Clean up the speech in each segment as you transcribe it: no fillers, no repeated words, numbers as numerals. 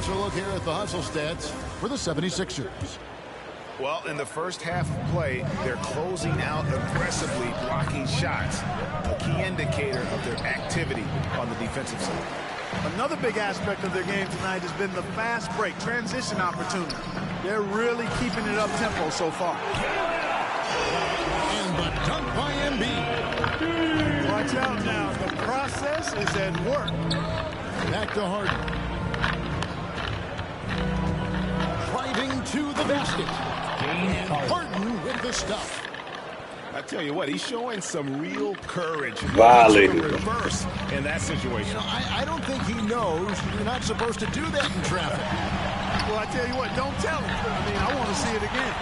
closer look here at the hustle stats for the 76ers. Well, in the first half of play, they're closing out aggressively, blocking shots, a key indicator of their activity on the defensive side. Another big aspect of their game tonight has been the fast break, transition opportunity. They're really keeping it up tempo so far. And the dunk by Embiid. Watch out now. The process is at work. Back to Harden. Driving to the basket. And Harden with the stuff. I tell you what, he's showing some real courage. Violated. Reverse in that situation. You know, I don't think he knows you're not supposed to do that in traffic. Well, I tell you what, don't tell him. I mean, I want to see it again.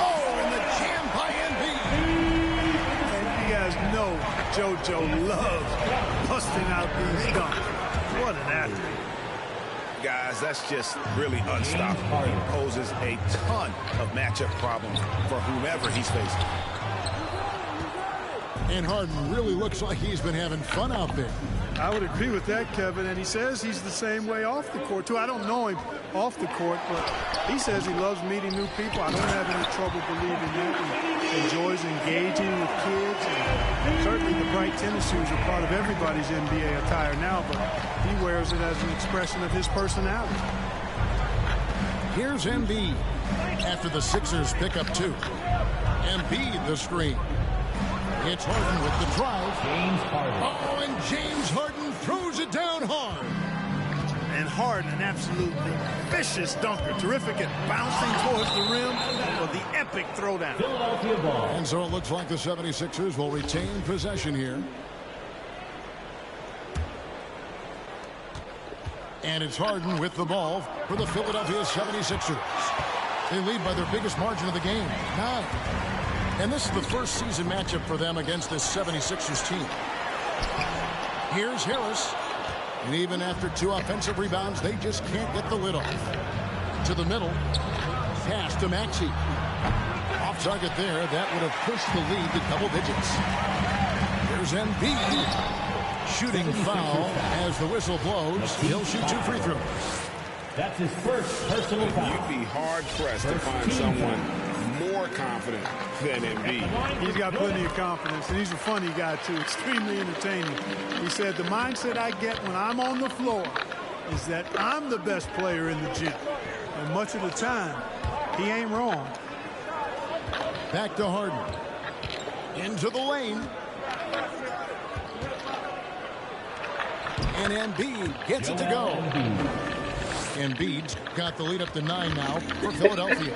Oh, and the jam by Embiid. And you guys know JoJo loves busting out these dunks. What an athlete. Guys, that's just really unstoppable. He poses a ton of matchup problems for whomever he's facing. And Harden really looks like he's been having fun out there. I would agree with that, Kevin, and he says he's the same way off the court, too. I don't know him off the court, but he says he loves meeting new people. I don't have any trouble believing that. He enjoys engaging with kids, and certainly the bright tennis shoes are part of everybody's NBA attire now, but he wears it as an expression of his personality. Here's Embiid after the Sixers pick up two. Embiid the screen. It's Harden with the drive. James Harden. Oh, and James Harden throws it down hard. And Harden, an absolutely vicious dunker. Terrific at bouncing towards the rim for the epic throwdown. Philadelphia ball. And so it looks like the 76ers will retain possession here. And it's Harden with the ball for the Philadelphia 76ers. They lead by their biggest margin of the game, 9. And this is the first season matchup for them against this 76ers team. Here's Harris. And even after 2 offensive rebounds, they just can't get the lid off. To the middle. Pass to Maxey. Off target there. That would have pushed the lead to double digits. Here's Embiid. Shooting foul as the whistle blows. He'll shoot 2 free throws. That's his first personal foul. You'd be hard-pressed to find someone more confident than Embiid. He's got plenty of confidence, and he's a funny guy, too. Extremely entertaining. He said, the mindset I get when I'm on the floor is that I'm the best player in the gym. And much of the time, he ain't wrong. Back to Harden. Into the lane. And Embiid gets it to go. Embiid's got the lead up to 9 now for Philadelphia.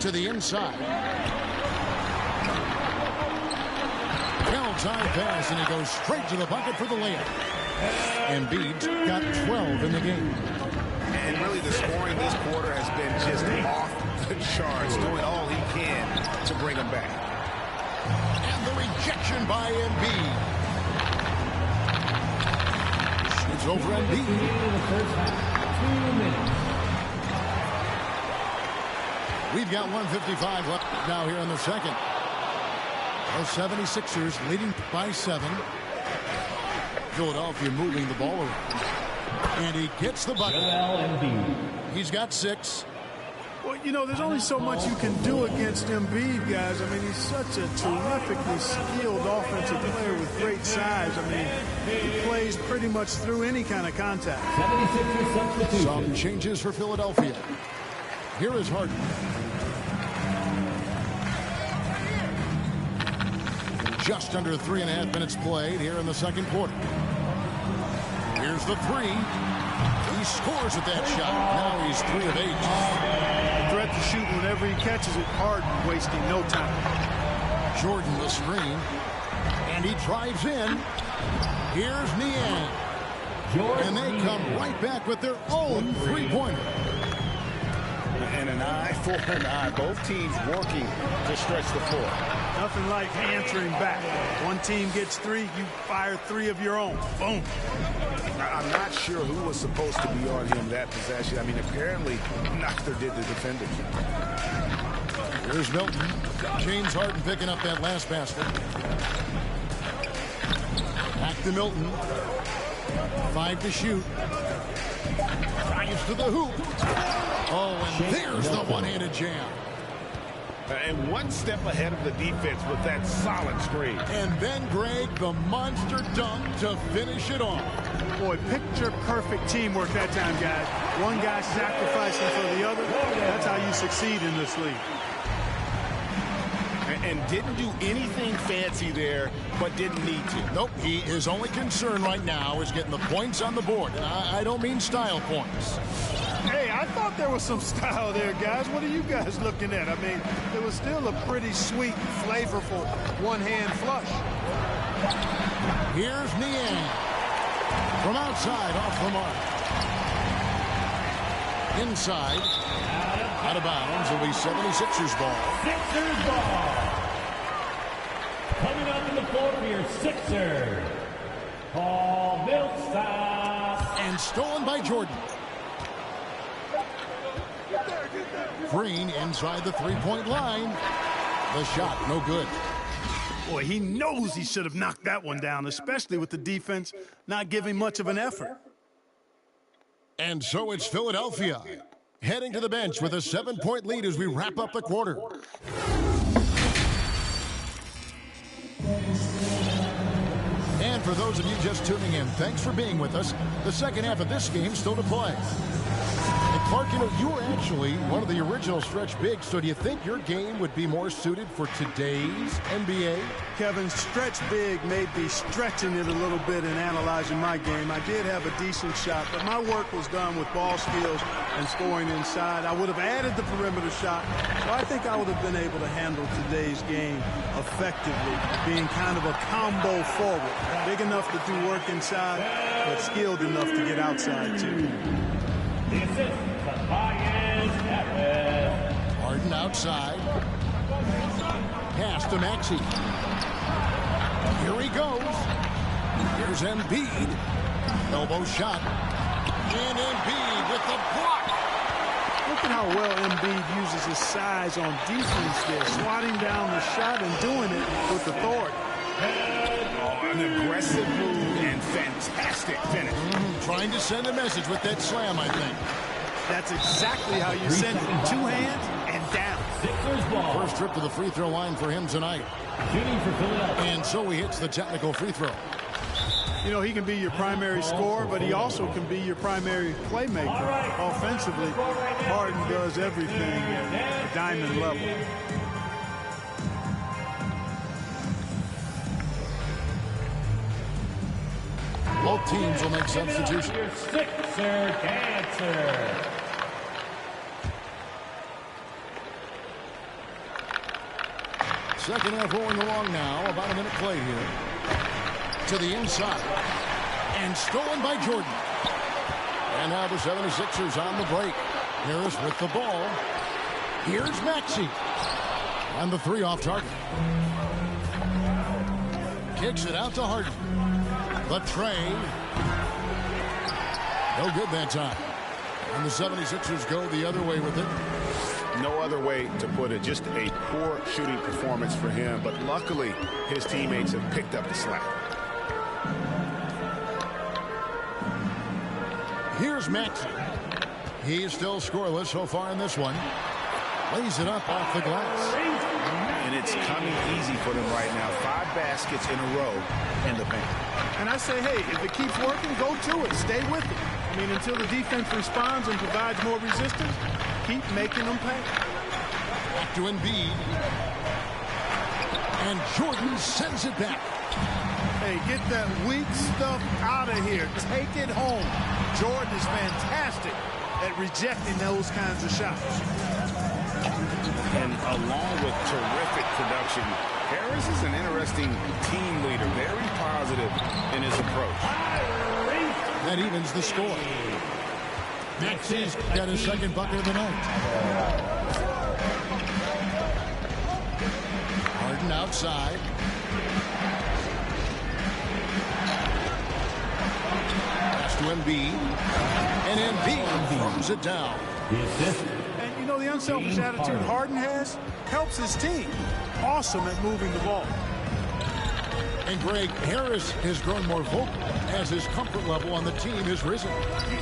To the inside. Time pass, and he goes straight to the bucket for the layup. Embiid's got 12 in the game. And really the scoring this quarter has been just off the charts, doing all he can to bring him back. And the rejection by Embiid. Shoots over Embiid. We've got 1:55 left now here in the second. The 76ers leading by 7. Philadelphia moving the ball around. And he gets the bucket. He's got 6. Well, you know, there's only so much you can do against Embiid, guys. I mean, he's such a terrifically skilled offensive player with great size. I mean, he plays pretty much through any kind of contact. Some changes for Philadelphia. Here is Harden. Just under 3.5 minutes played here in the second quarter. Here's the 3. He scores with that shot. Now he's 3 of 8. The threat to shoot whenever he catches it. Harden wasting no time. Jordan the screen. And he drives in. Here's Niang. And they come right back with their own 3-pointer. And an eye for an eye. Both teams working to stretch the floor. Nothing like answering back. One team gets 3, you fire 3 of your own. Boom. I'm not sure who was supposed to be on him that possession. I mean, apparently neither did the defenders. Here's Milton. James Harden picking up that last basket. Back to Milton. 5 to shoot. Drives to the hoop. Oh, and there's the one-handed jam. And one step ahead of the defense with that solid screen. And then, Greg, the monster dunk to finish it off. Boy, picture-perfect teamwork that time, guys. One guy sacrificing for the other. That's how you succeed in this league. And didn't do anything fancy there, but didn't need to. Nope, his only concern right now is getting the points on the board. And I don't mean style points. Hey, I thought there was some style there, guys. What are you guys looking at? I mean, it was still a pretty sweet, flavorful one-hand flush. Here's Niang. From outside, off the mark. Inside. Out of bounds. It'll be 76ers ball. Sixers ball. Coming up in the floor for your Sixers, Paul Millsap. And stolen by Jordan. Green inside the three-point line. The shot, no good. Boy, he knows he should have knocked that one down, especially with the defense not giving much of an effort. And so it's Philadelphia heading to the bench with a 7-point lead as we wrap up the quarter. And for those of you just tuning in, thanks for being with us. The second half of this game still to play. And Clark, you know, you were actually one of the original stretch bigs, so do you think your game would be more suited for today's NBA? Kevin, stretch big may be stretching it a little bit in analyzing my game. I did have a decent shot, but my work was done with ball skills and scoring inside. I would have added the perimeter shot, so I think I would have been able to handle today's game effectively, being kind of a combo forward, big enough to do work inside, but skilled enough to get outside too. The assist, Tobias Harris. Harden outside. Pass to Maxey. Here he goes. Here's Embiid. Elbow shot. And Embiid with the block. Look at how well Embiid uses his size on defense there, swatting down the shot and doing it with authority. Oh, an aggressive move and fantastic finish. Trying to send a message with that slam, I think. That's exactly how you send it. Two hands and down. Sixers ball. First trip to the free throw line for him tonight. Shooting for Philadelphia. And so he hits the technical free throw. You know, he can be your primary scorer, but he also can be your primary playmaker. Offensively, Harden does everything at the diamond level. Both teams will make substitutions. Your Sixer dancer. Second half rolling along now. About a minute played here. To the inside. And stolen by Jordan. And now the 76ers on the break. Harris with the ball. Here's Maxey. And the three off target. Kicks it out to Harden. The tray. No good that time. And the 76ers go the other way with it. No other way to put it. Just a poor shooting performance for him. But luckily, his teammates have picked up the slack. Here's Maxey. He's still scoreless so far in this one. Lays it up off the glass. And it's coming easy for them right now. 5 baskets in a row in the paint. And I say, hey, if it keeps working, go to it. Stay with it. I mean, until the defense responds and provides more resistance, keep making them pay. Back to Embiid. And Jordan sends it back. Hey, get that weak stuff out of here. Take it home. Jordan is fantastic at rejecting those kinds of shots. And along with terrific production, Harris is an interesting team leader. Very positive in his approach. That evens the score. Maxey's got his second bucket of the night. Harden outside. Pass to Embiid. And Embiid throws it down. The assist. And, you know, the unselfish attitude Harden has helps his team. Awesome at moving the ball. And Greg, Harris has grown more vocal as his comfort level on the team has risen.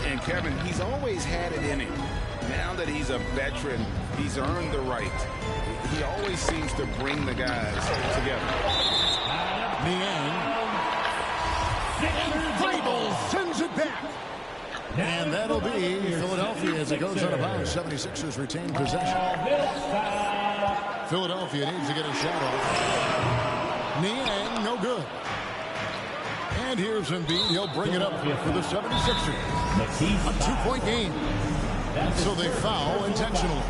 And Kevin, he's always had it in him. Now that he's a veteran, he's earned the right. He always seems to bring the guys together. Niang. Vrabel sends it back. And that'll be Philadelphia as it goes out of bounds. 76ers retain possession. Philadelphia needs to get a shot off. Niang, no good. And here's Embiid. He'll bring it up for the 76ers. A 2-point game. So they foul intentionally.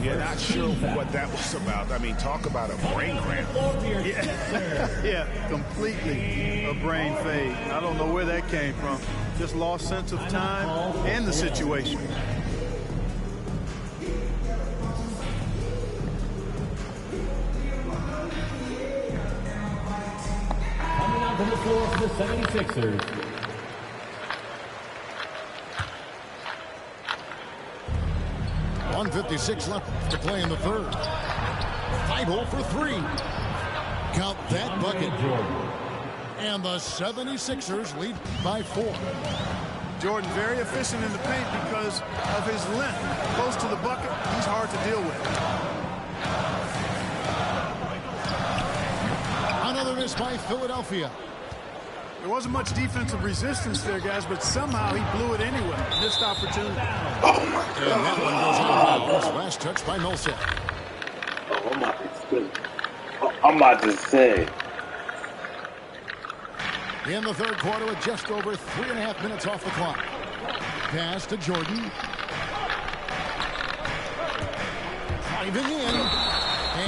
Yeah, not sure what that was about. I mean, talk about a brain cramp. Yeah, completely a brain fade. I don't know where that came from. Just lost sense of time and the situation. Coming out from the floor for the 76ers. .156 left to play in the third. 5-0 for 3. Count that bucket. And the 76ers lead by 4. Jordan very efficient in the paint because of his length. Close to the bucket, he's hard to deal with. Another miss by Philadelphia. There wasn't much defensive resistance there, guys, but somehow he blew it anyway. Missed opportunity. And that one goes out of bounds. Last touch by Millsap. I'm about to say. In the third quarter with just over 3.5 minutes off the clock. Pass to Jordan. Driving in.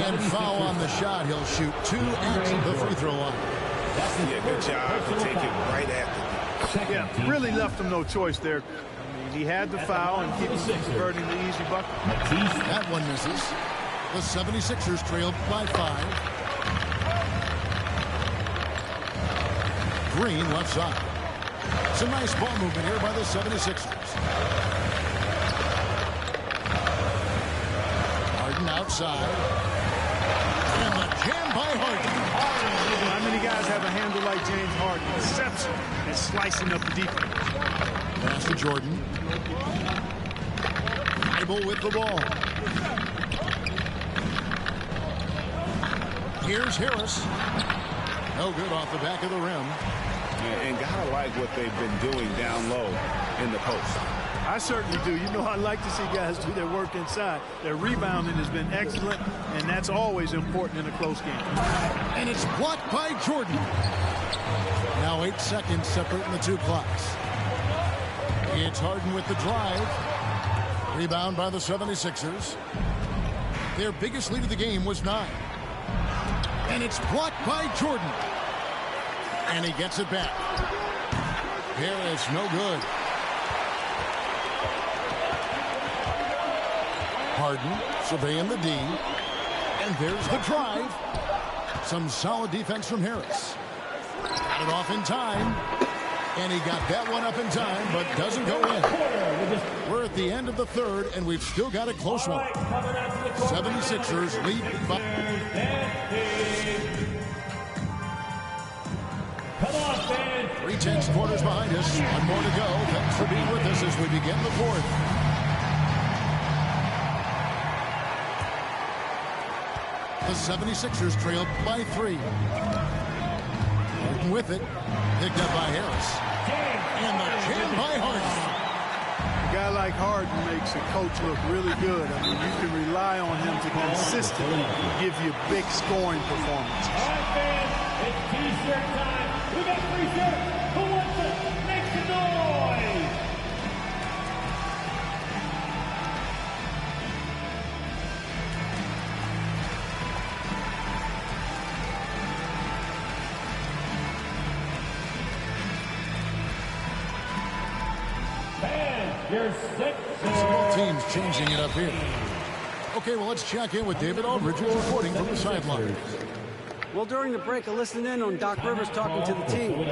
And foul on the shot. He'll shoot 2 at the free throw line. Yeah, good job to take it right at them. Yeah, really left him no choice there. I mean, he had the foul and keep converting the easy bucket. That one misses. The 76ers trailed by 5. Green left side. Some nice ball movement here by the 76ers. Harden outside. And the jam by Harden. Not many guys have a handle like James Harden. Exception at slicing up the defense. Pass to Jordan. Bible with the ball. Here's Harris. No good off the back of the rim. And gotta like what they've been doing down low in the post. I certainly do. You know, I like to see guys do their work inside. Their rebounding has been excellent, and that's always important in a close game. And it's blocked by Jordan. Now 8 seconds separating the two clocks. It's Harden with the drive. Rebound by the 76ers. Their biggest lead of the game was 9. And it's blocked by Jordan. And he gets it back. Harris, no good. Harden surveying the D. And there's the drive. Some solid defense from Harris. Got it off in time. And he got that one up in time, but doesn't go in. We're at the end of the third, and we've still got a close one. 76ers lead by... Come on, fans. 3/10 quarters behind us. One more to go. Thanks for being with us as we begin the fourth. The 76ers trailed by 3. Harden with it. Picked up by Harris. And the jam by Harden. A guy like Harden makes a coach look really good. I mean, you can rely on him to consistently give you big scoring performances. All right, fans, it's T-shirt time. We got 3 shirts. Who wants it? Make some noise. Fans, your 6. Both teams changing it up here. Okay, well, let's check in with David Aldridge, who's reporting from the sideline. Well, during the break, I listened in on Doc Rivers talking to the team.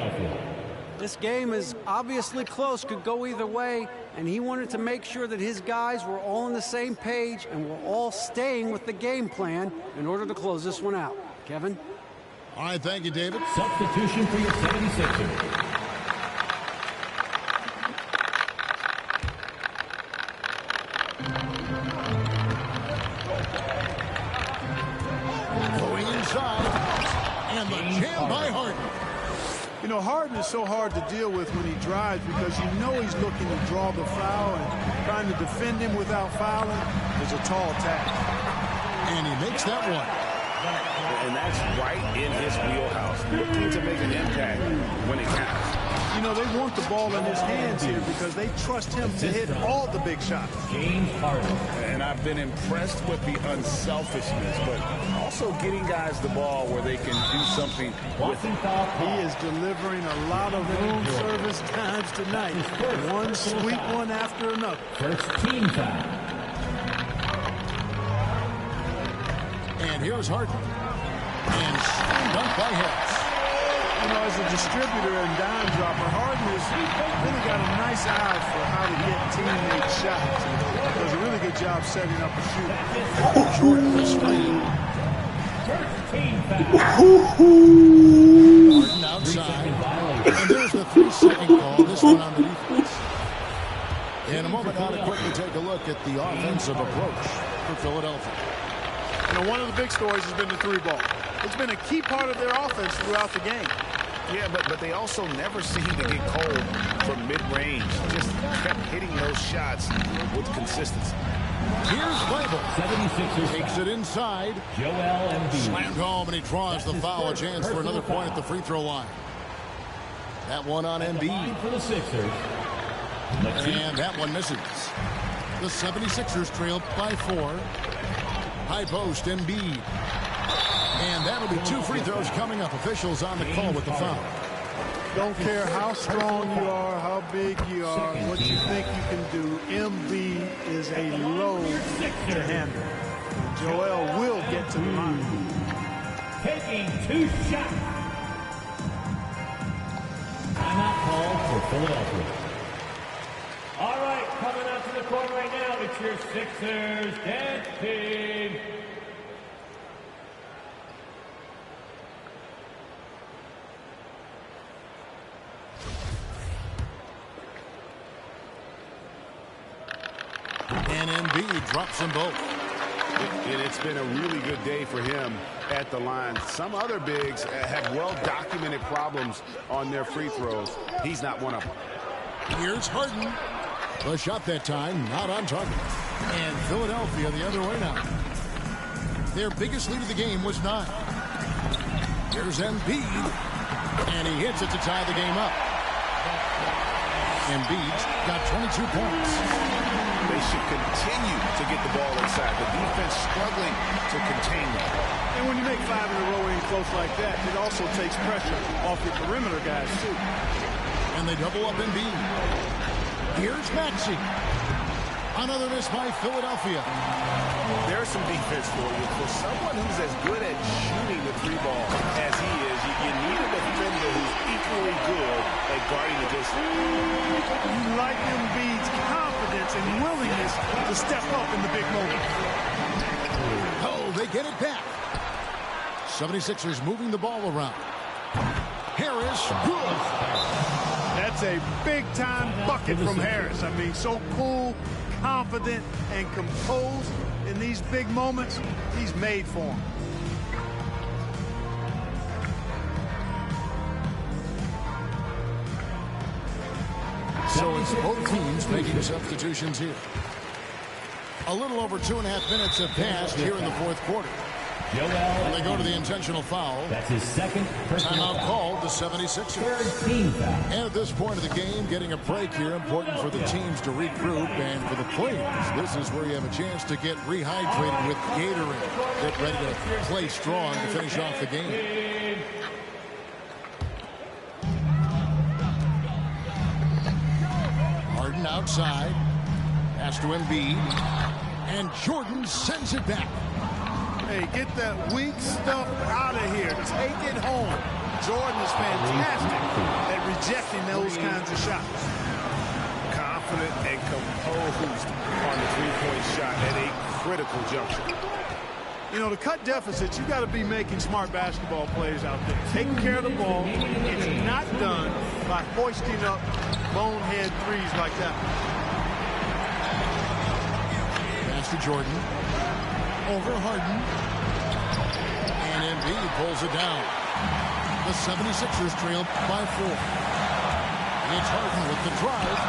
This game is obviously close, could go either way, and he wanted to make sure that his guys were all on the same page and were all staying with the game plan in order to close this one out. Kevin? All right, thank you, David. Substitution for your 76ers. Going inside. And the jam by Harden. You know, Harden is so hard to deal with when he drives because you know he's looking to draw the foul, and trying to defend him without fouling is a tall task. And he makes that one. And that's right in his wheelhouse, looking to make an impact when it counts. You know, they want the ball in his hands here because they trust him to hit all the big shots. James Harden. And I've been impressed with the unselfishness, but also getting guys the ball where they can do something with it. He is delivering a lot of room service times tonight. One sweet one after another. First team foul. And here's Harden. And slam dunk by Harris. You know, as a distributor and dime dropper, Harden has really got a nice eye for how to get teammates shots. And does a really good job setting up a shooter. Jordan is screen. First team foul. Harden outside. And there's the 3-second call. This one on the defense. In a moment now to quickly take a look at the offensive approach for Philadelphia. You know, one of the big stories has been the three ball. It's been a key part of their offense throughout the game. Yeah, but they also never seem to get cold from mid-range. Just kept hitting those shots with consistency. Here's Label. 76ers. Takes it inside. Joel Embiid. Slammed home, and he draws the foul. A chance for another point at the free throw line. That one on Embiid. For the Sixers. And that one misses. The 76ers trail by 4. High post, Embiid. And that'll be 2 free throws coming up. Officials on the call with the foul. Don't care how strong you are, how big you are, what you think you can do. Embiid is a load to handle. Joel will get to the line. Taking 2 shots. Timeout called for Philadelphia. All right, coming out to the court right now, it's your Sixers dance team. And Embiid drops them both. And it's been a really good day for him at the line. Some other bigs have well-documented problems on their free throws. He's not one of them. Here's Harden. The shot that time, not on target. And Philadelphia the other way now. Their biggest lead of the game was 9. Here's Embiid. And he hits it to tie the game up. Embiid's got 22 points. They should continue to get the ball inside. The defense struggling to contain them. And when you make 5 in a row in close like that, it also takes pressure off your perimeter guys, too. And they double up Embiid. Here's Maxey. Another miss by Philadelphia. There's some defense for you. For someone who's as good at shooting the 3 ball as he is, you need a defender who's equally good at guarding the distance. You like Embiid's confidence and willingness to step up in the big moment. Oh, they get it back. 76ers moving the ball around. Harris, good. That's a big-time bucket from Harris. I mean, so cool, confident, and composed in these big moments. He's made for them. So it's both teams making substitutions here. A little over 2.5 minutes have passed here in the fourth quarter. And they go to the intentional foul. That's his second personal Timeout foul. called the 76ers. Third team foul. And at this point of the game, getting a break here, important for the teams to regroup. And for the players, this is where you have a chance to get rehydrated with Gatorade. Get ready to play strong to finish off the game. Harden outside. Pass to Embiid. And Jordan sends it back. Hey, get that weak stuff out of here. Take it home. Jordan is fantastic at rejecting those kinds of shots. Confident and composed on the 3-point shot at a critical juncture. You know, to cut deficits, you got to be making smart basketball plays out there. Taking care of the ball. It's not done by hoisting up bonehead threes like that. Pass to Jordan. Over Harden. And Embiid pulls it down. The 76ers trail by 4. It's Harden with the drive.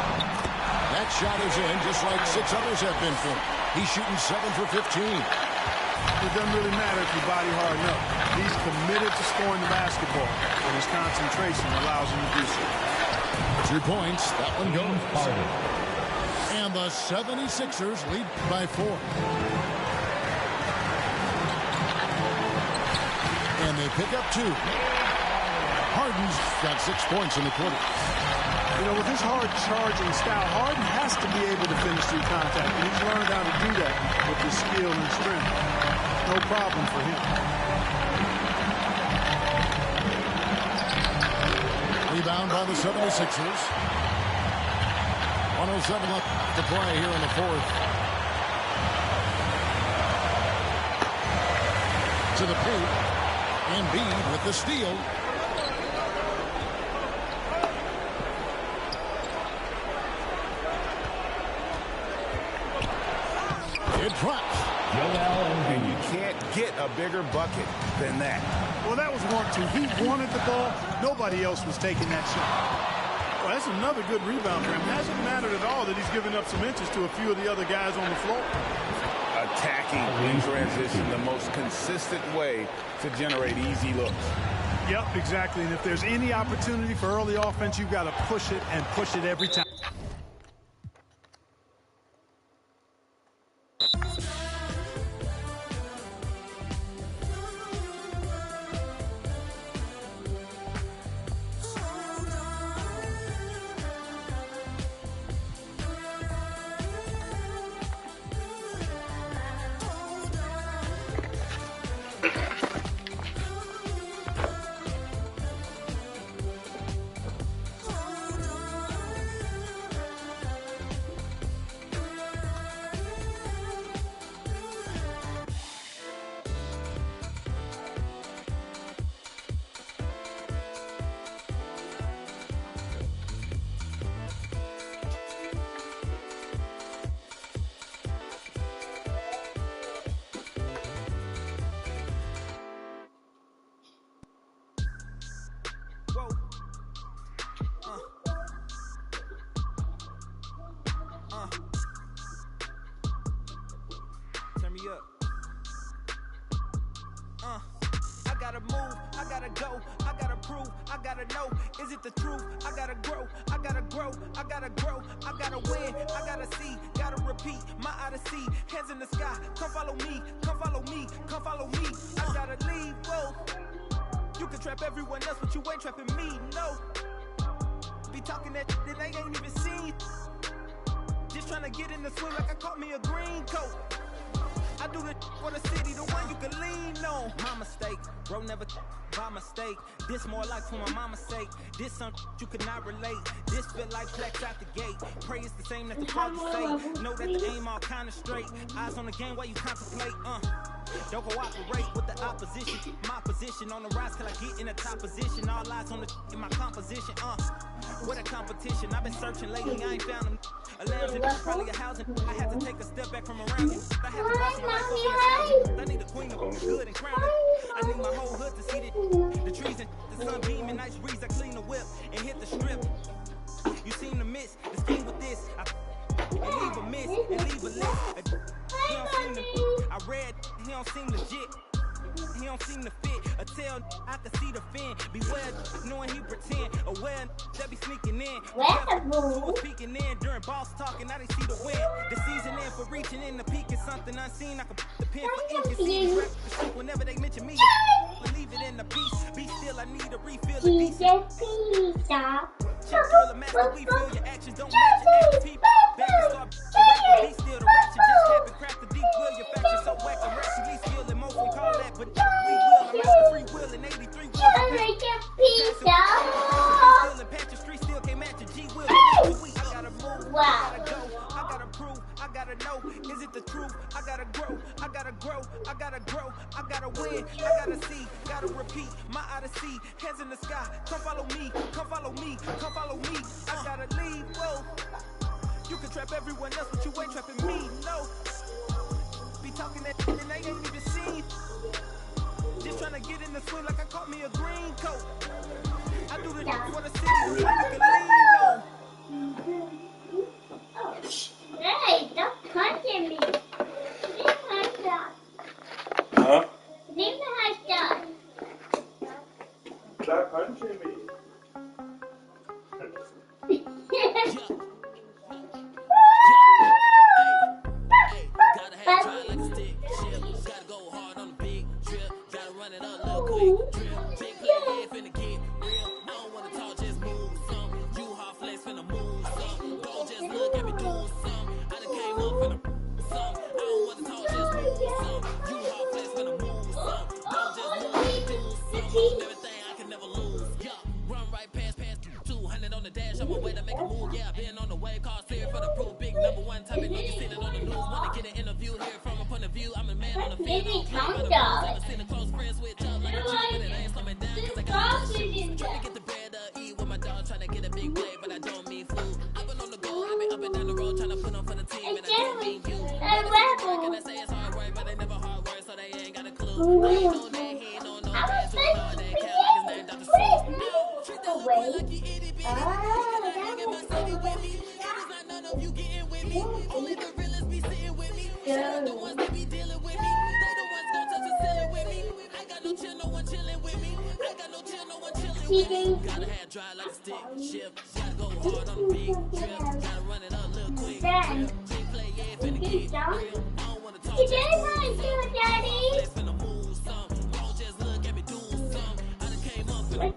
That shot is in just like 6 others have been for him. He's shooting 7 for 15. It doesn't really matter if you body hard enough. He's committed to scoring the basketball, and his concentration allows him to do so. 2 points. That one goes. And the 76ers lead by 4. And they pick up 2. Harden's got 6 points in the quarter. You know, with his hard charging style, Harden has to be able to finish through contact, and he's learned how to do that with his skill and strength. No problem for him. Rebound by the 76ers. 107 left to play here in the 4th. To the paint. Embiid with the steal. It drops. And you can't get a bigger bucket than that. Well, that was 1-2. He wanted the ball. Nobody else was taking that shot. Well, that's another good rebound for him. It hasn't mattered at all that he's given up some inches to a few of the other guys on the floor. Attacking in transition, the most consistent way to generate easy looks. Yep, exactly. And if there's any opportunity for early offense, you've got to push it and push it every time. Turn me up. I gotta move, I gotta go, I gotta prove, I gotta know, is it the truth? I gotta grow, I gotta grow, I gotta grow, I gotta win, I gotta see, gotta repeat, my odyssey, hands in the sky, come follow me, come follow me, come follow me, I gotta leave, whoa. You can trap everyone else, but you ain't trapping me, no. Be talking that they ain't even seen. Just trying to get in the swim like I caught me a green coat. I do it for the city, the one you can lean on. My mistake, bro, never by mistake. This more like for my mama's sake. This something you could not relate. This feel like flex out the gate. Pray it's the same that the father say. Know that the aim all kinda straight. Eyes on the game while you contemplate. Don't cooperate with the opposition. My position on the rise till I get in a top position. All eyes on the in my composition. What a competition. I've been searching lately, I ain't found them. A lounge and probably a housing. I had to take a step back from around you. I had to boss my life up in the I need a queen to look good and crown it. I need my whole hood to see the trees and the sun beaming, nice breeze. I clean the whip and hit the strip. You seem to miss the scheme with this. And leave a miss and leave a list. He don't seem to. I read. He don't seem legit. He don't seem to fit. A tail, I can see the fin. Beware, knowing he pretend. Aware that be sneaking in. Who was peeking in during boss talking? Now they see the win. The season in for reaching in the peak is something unseen. I can put the pen for ink and see the whenever they mention me. Leave it in the piece. Be still, I need a refill of decent. Check drill a master, we feel your actions don't match your active. Baby start rapping, be still the ratchet. Just happen, craft the deep will. Your faction so whack and ratchet. We skill and motion, call that, but we will. I'm after free will in 83 will. Still in Patch Street, still can't match a G will. I gotta move, I gotta go, I gotta prove, I gotta gotta know, is it the truth? I gotta grow, I gotta grow, I gotta grow, I gotta win, I gotta see, gotta repeat my odyssey. Hands in the sky, come follow me, come follow me, come follow me. I gotta leave, whoa. You can trap everyone else, but you ain't trapping me, no. Be talking that shit and they ain't even seen. Just trying to get in the swing like I caught me a green coat. I do the for the city so you can lean on. Hey, stop punching me. Leave my stuff. Huh? Leave my stuff. Stop punching me. Gotta have try like a stick. Shift. Gotta go hard on the big trip. Gotta run it up a little quick. Trip. Big play, yeah, finna get real. I don't wanna talk, just move some. You hard flex finna move some. Don't just look at me doing some. I done came up finna some. I don't wanna talk, just move some. You hard flex finna move some. Don't just look at me do some. On everything I can never lose. Yeah, run right past 200 on the dash. I'm way to make a move. Yeah, been on the way. Call serious for the proof. Big number one type of nigga seen it on the news. Wanna get an interview here from a point of view. I'm a man on the field. Never seen a close friend switch up like a G, but it ain't slow me down cause I got trying to get the bread to eat with my dog, trying to get a big play, but I don't mean food. I've been on the go, I've been up and down the road, trying to put on for the team, and I don't mean you. And I say it's hard work, but they never hard work, so they ain't got a clue. I ain't know that, he ain't know no bad, so all that count like his name Dr. Seuss. Treat that little boy like you itty bitty. He hang in my city with me. It is not none of you getting with me. Only the realest be sitting with me. Shout out the ones that be dealing with me. They the ones gon' touch the ceiling with me. I got no chill, no one chilling with me. I got no chill, no one chilling with me. Gotta have dry like a stick shift. Gotta go hard on the big trip. Gotta run it up a little quick. Big play, yeah, finna get real. I don't wanna talk, just move. Daddy. Finna move some. Don't just look at me do some. I done came up finna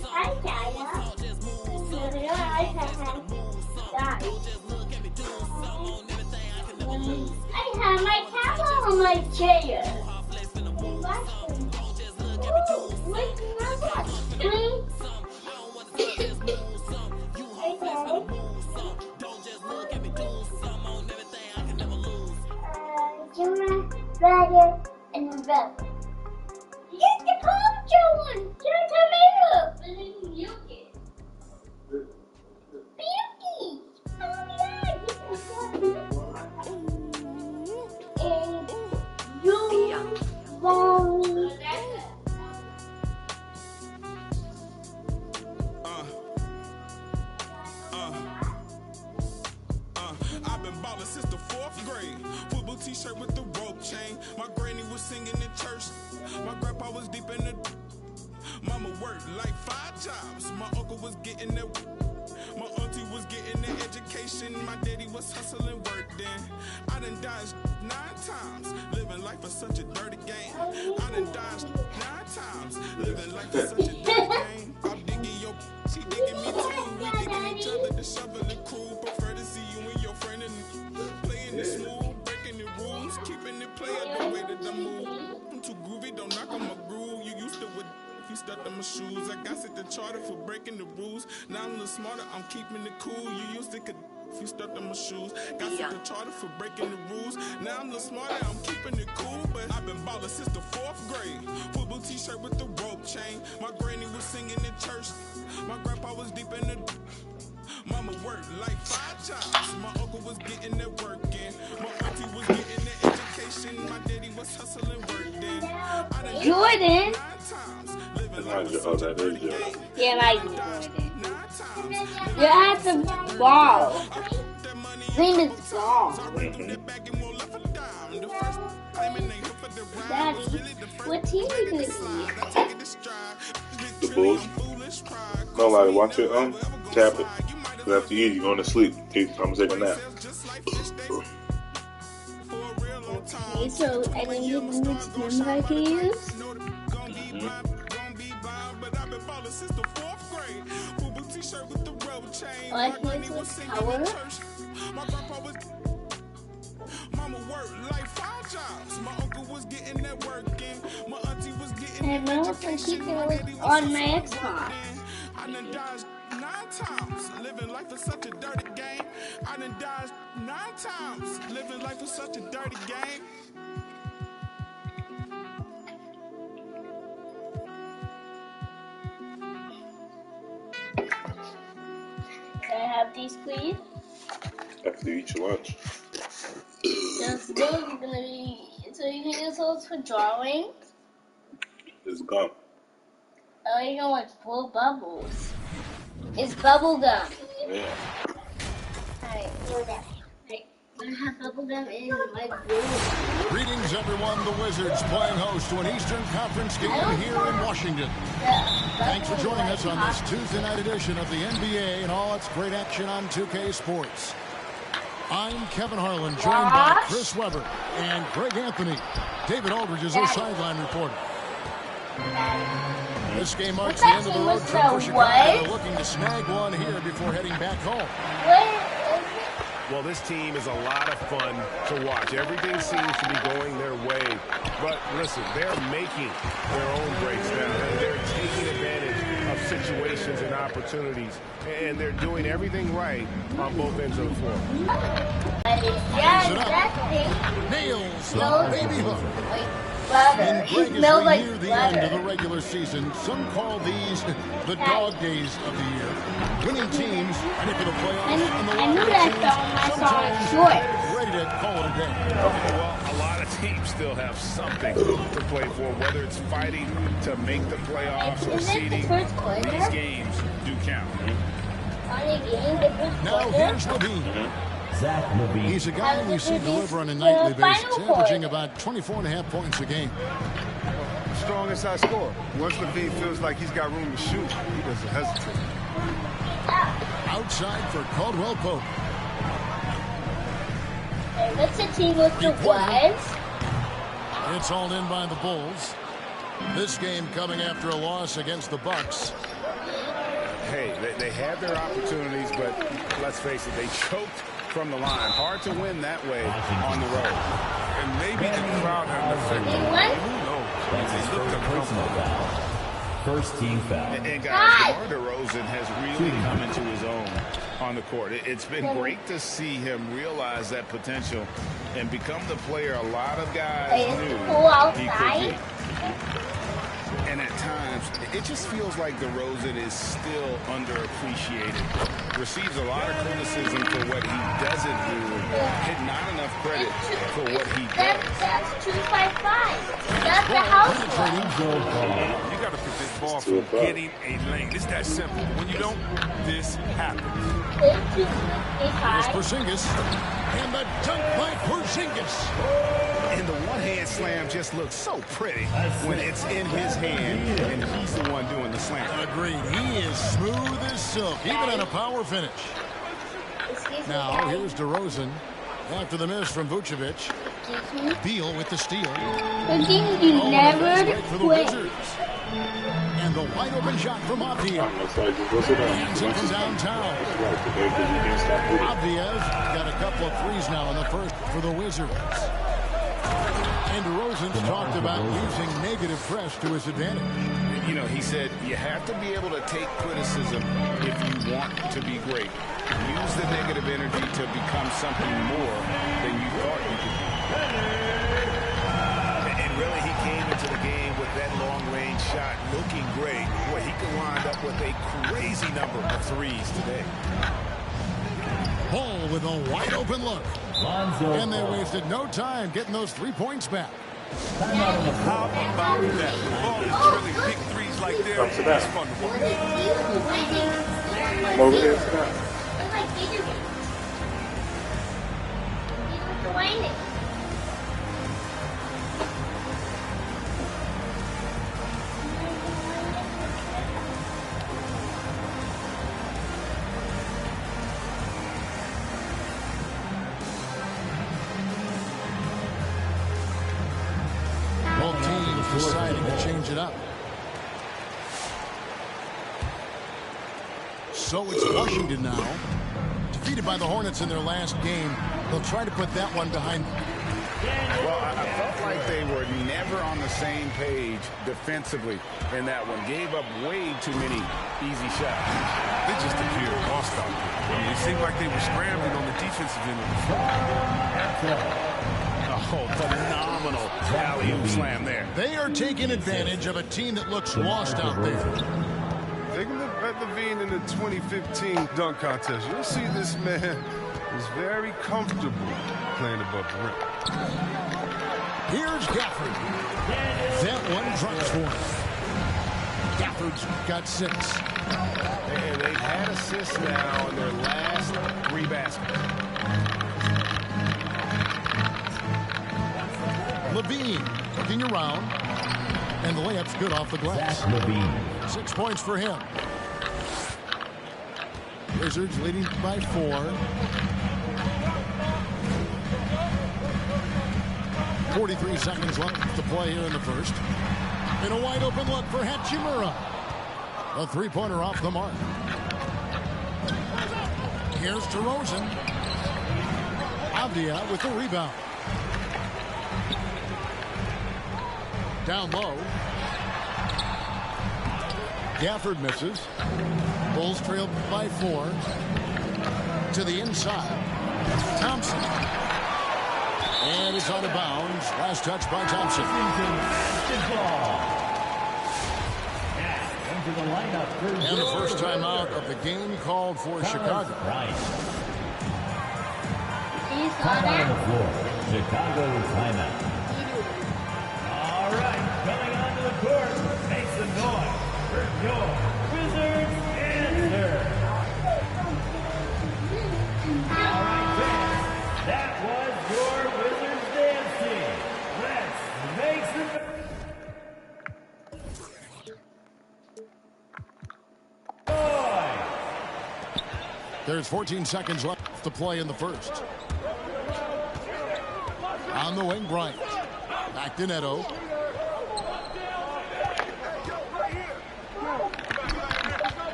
some. I don't wanna talk, just move some. Finna move some. Don't just look at me do some. On everything I can never lose. I have my camera on my chair. Brother and brother. Get the culture one. Get a tomato. And then you get beauty. Oh yeah, and you won't. I've been ballin' since the 4th grade. Football t-shirt with the rope chain. My granny was singing in church. My grandpa was deep in the. Mama worked like 5 jobs. My uncle was getting the. My auntie was getting the education. My daddy was hustling work then. I done dodged 9 times. Living life for such a dirty game. I done dodged 9 times. Living life for such a dirty game. I'm digging your. She digging me too. We digging each other. The shovel and crew. Prefer to see you and your friend and playing it smooth. Breaking the rules. Keeping it playing the way that I move. I'm too groovy. Don't knock on my groove. You used to with. You stuck on my shoes. I got set the charter for breaking the rules. Now I'm a little smarter, I'm keeping it cool. You used to could if you stuck on my shoes. Got set the charter for breaking the rules. Now I'm a little smarter, I'm keeping it cool. But I've been ballin' since the 4th grade. Football t-shirt with the rope chain. My granny was singing in church. My grandpa was deep in the. Mama worked like 5 jobs. My uncle was getting that work in. My auntie was getting the education. My daddy was hustling work then. Jordan. Yeah, like Jordan. You're at the ball. His name is Ball. Daddy, what team are you going to be? The Bulls. No, like, watch it, tap it. After you eat, you're going to sleep. I'm going to take a nap. Okay, so I didn't give him which number I can use. Oh, I can use which color. Mama worked like 5 jobs. My uncle was getting that work in. My auntie was getting and I also keep it on my Xbox. I done dodged 9 times. Living life is such a dirty game. I done dodged 9 hard times. Living life is such a dirty game. Can I have these, please? After you eat your lunch. Those are gonna be. So you can use those for drawing. It's gum. Oh, you know like blow bubbles. It's bubble gum. Yeah. Alright, I have bubble gum in my room. Greetings, everyone. The Wizards playing host to an Eastern Conference game here in Washington. Thanks for joining us on this Tuesday night edition of the NBA and all its great action on 2K Sports. I'm Kevin Harlan, joined by Chris Webber and Greg Anthony. David Aldridge is our sideline reporter. This game marks the end of the road trip for Chicago. They're looking to snag one here before heading back home. Well, this team is a lot of fun to watch. Everything seems to be going their way. But listen, they're making their own breaks now. They're taking advantage of situations and opportunities. And they're doing everything right on both ends of the floor. Nails the baby hook. Butter. And Greg, as we near the end of the regular season, some call these the dog days of the year. Winning teams ready for the playoffs, and the losing teams sometimes ready to call it a day. Well, a lot of teams still have something to play for, whether it's fighting to make the playoffs or seeding. These games do count. Now here's Levine. He's a guy we see deliver on a nightly basis, averaging about 24.5 points a game. Strong inside scorer. Once Levine feels like he's got room to shoot, he doesn't hesitate. Outside for Caldwell Pope. What's the team with the Wives? It's hauled in by the Bulls. This game coming after a loss against the Bucks. Hey, they had their opportunities, but let's face it, they choked from the line. Hard to win that way on the road. And maybe the crowd had an effect on them. Who knows? They looked uncomfortable. First team foul. And guys, DeMar DeRozan has really come into his own on the court. It's been great to see him realize that potential and become the player a lot of guys knew he could be. And at times, it just feels like DeRozan is still underappreciated. Receives a lot of criticism for what he doesn't do, and not enough credit for what he does. That's 255. That's the house one. You got to put this ball from getting a lane. It's that simple. When you don't, this happens. Here's Porzingis, and the dunk by Porzingis. And the one-hand slam just looks so pretty when it's in his hand, and he's the one doing the slam. Agreed. He is smooth as silk, even on a power finish. Now, here's DeRozan. After the miss from Vucevic. Beal with the steal. You never for the Wizards. And the wide open shot from Avdija. Hands it from downtown. Avdija's got a couple of threes now in the first for the Wizards. And DeRozan's talked about using negative press to his advantage. You know, he said you have to be able to take criticism if you want to be great. Use the negative energy to become something more than you thought you could be. And really, he came into the game with that long-range shot looking great, where he could wind up with a crazy number of threes today. Ball with a wide-open look. And they wasted no time getting those 3 points back. How about that? The ball is drilling big threes like that. It's fun to watch. I'm over here for that. Both teams deciding to change it up. So it's Washington now. Defeated by the Hornets in their last game. They'll try to put that one behind them. Well, I felt like they were never on the same page defensively in that one. Gave up way too many easy shots. They just appeared lost out there. I mean, it seemed like they were scrambling on the defensive end of the floor. Oh, phenomenal alley-oop slam there. They are taking advantage of a team that looks lost out there. Take a look at Levine in the 2015 dunk contest. You'll see this man is very comfortable playing above the rim. Here's Gafford. That one drops for him. Gafford's got 6. They've had assists now in their last 3 baskets. Levine looking around, and the layup's good off the glass. 6 points for him. Wizards leading by 4. 43 seconds left to play here in the first. And a wide open look for Hachimura. A 3-pointer off the mark. Here's DeRozan. Avdia with the rebound. Down low. Gafford misses. Bulls trail by 4. To the inside. Thompson. And it's out of bounds. Last touch by Thompson. And the first time out of the game called for Chicago. Chicago timeout. All right, coming onto the court, make some noise for your Wizards answer. All right, fans, that was your Wizards dance team. Let's make some noise. There's 14 seconds left to play in the first. On the wing, Bryant. Back to Neto.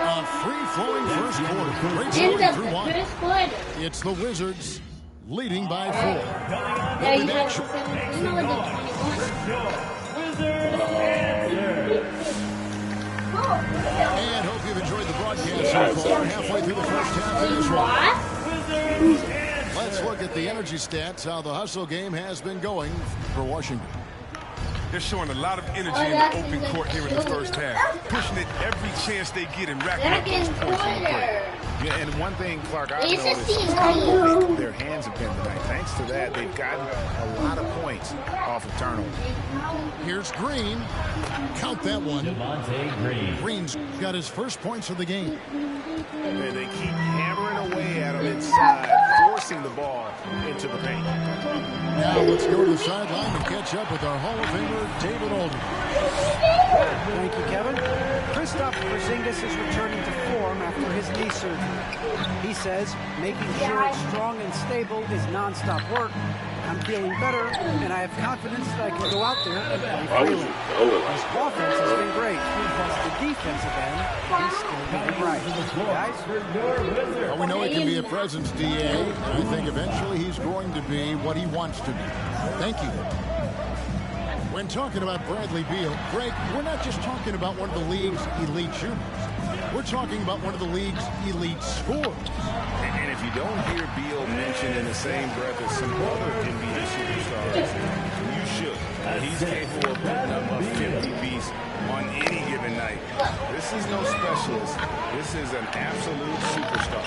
A free-flowing first quarter. Great scoring through 1. It's the Wizards leading by 4. They'll be back shortly. And hope you've enjoyed the broadcast so far. Halfway through the first half of this one. Let's look at the energy stats, how the hustle game has been going for Washington. They're showing a lot of energy in the open court here in the first half, pushing it every chance they get and racking up those points on the break. Yeah, and one thing, Clark, I've noticed is how quick their hands have been tonight. Thanks to that, they've gotten a lot of points off of turnovers. Here's Green. Count that one. Green. Green's got his first points of the game. And they keep hammering away at him inside, forcing the ball into the paint. Now let's go to the sideline and catch up with our Hall of Famer, David Aldridge. Thank you, Kevin. Kristaps Porzingis is returning to form after his knee surgery. He says making sure it's strong and stable is nonstop work. I'm feeling better, and I have confidence that I can go out there and play freely. His offense has been great. The defensive end, he's still getting right. Guys? Well, we know he can be a presence, DA, and I think eventually he's going to be what he wants to be. Thank you. When talking about Bradley Beal, Greg, we're not just talking about one of the league's elite shooters. We're talking about one of the league's elite scorers. And if you don't hear Beal mentioned in the same breath as some other NBA superstars, you should. He's capable of putting up a 50-piece on any given night. This is no specialist. This is an absolute superstar.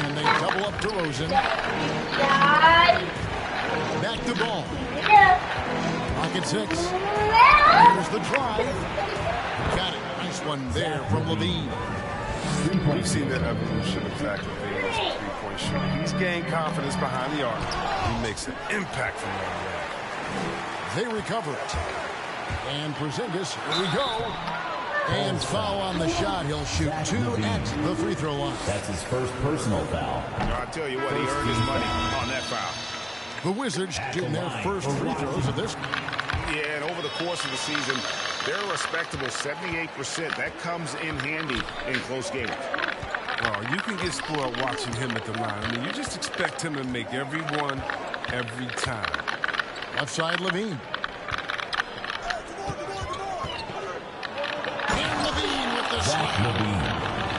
And they double up DeRozan. Back to ball. Pocket 6. Here's the drive. Got it. Nice one there from Levine. We've seen that evolution of Zach Levine as a three-point shooter. He's gained confidence behind the arc. He makes an impact from that. They recover it. And Porzingis, here we go. And foul on the shot. He'll shoot 2 at the free throw line. That's his first personal foul. I'll tell you what, he earned his money on that foul. The Wizards getting their first free throws of this. Yeah, and over the course of the season, they're a respectable 78%. That comes in handy in close games. Oh, you can get spoiled watching him at the line. I mean, you just expect him to make every one, every time. Left side, Levine. And Levine with the slam.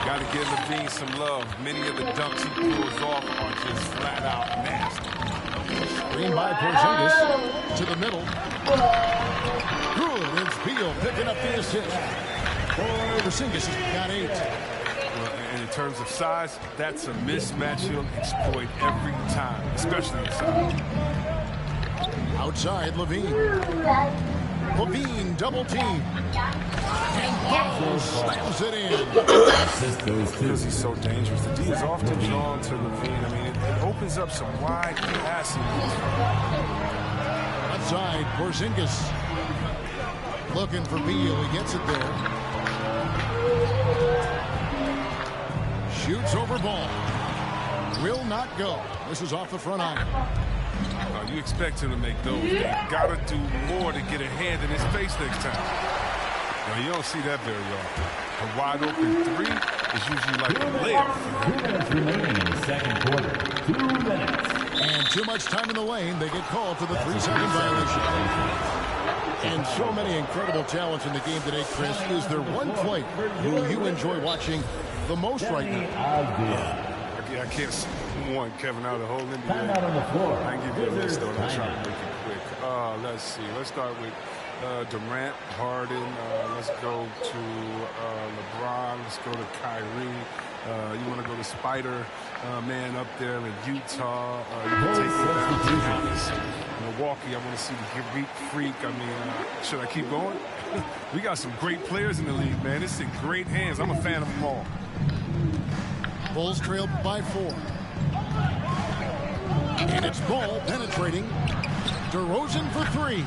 Got to give Levine some love. Many of the dunks he pulls off are just flat out nasty. Screen by Porzingis to the middle. Good. It's Beal picking up the assist. Porzingis has got 8. Well, and in terms of size, that's a mismatch he'll exploit every time, especially inside. Outside, Levine. Levine double team. And Ball slams it in. Because he's so dangerous. The D is often drawn to Levine. I mean, it opens up some wide passing. Outside, Porzingis. Looking for Beal. He gets it there. Shoots over Ball. Will not go. This is off the front iron. You expect him to make those. They got to do more to get a hand in his face next time. Well, you don't see that very often. A wide open 3 is usually like a layup. 2 minutes remaining in the second quarter. 2 minutes. And too much time in the lane. They get called for the 3-second violation. And so many incredible talents in the game today, Chris. Is there one player who you enjoy watching the most right now? I can't see one, Kevin, out of the whole NBA. Out on the floor. I can give you a list, though. I'm trying to make it quick. Let's see. Let's start with Durant, Harden. Let's go to LeBron. Let's go to Kyrie. You want to go to Spider Man up there in Utah. You can take it down to Milwaukee. I want to see the Greek Freak. I mean, should I keep going? We got some great players in the league, man. It's in great hands. I'm a fan of them all. Bulls trail by 4. And it's Ball penetrating. DeRozan for 3.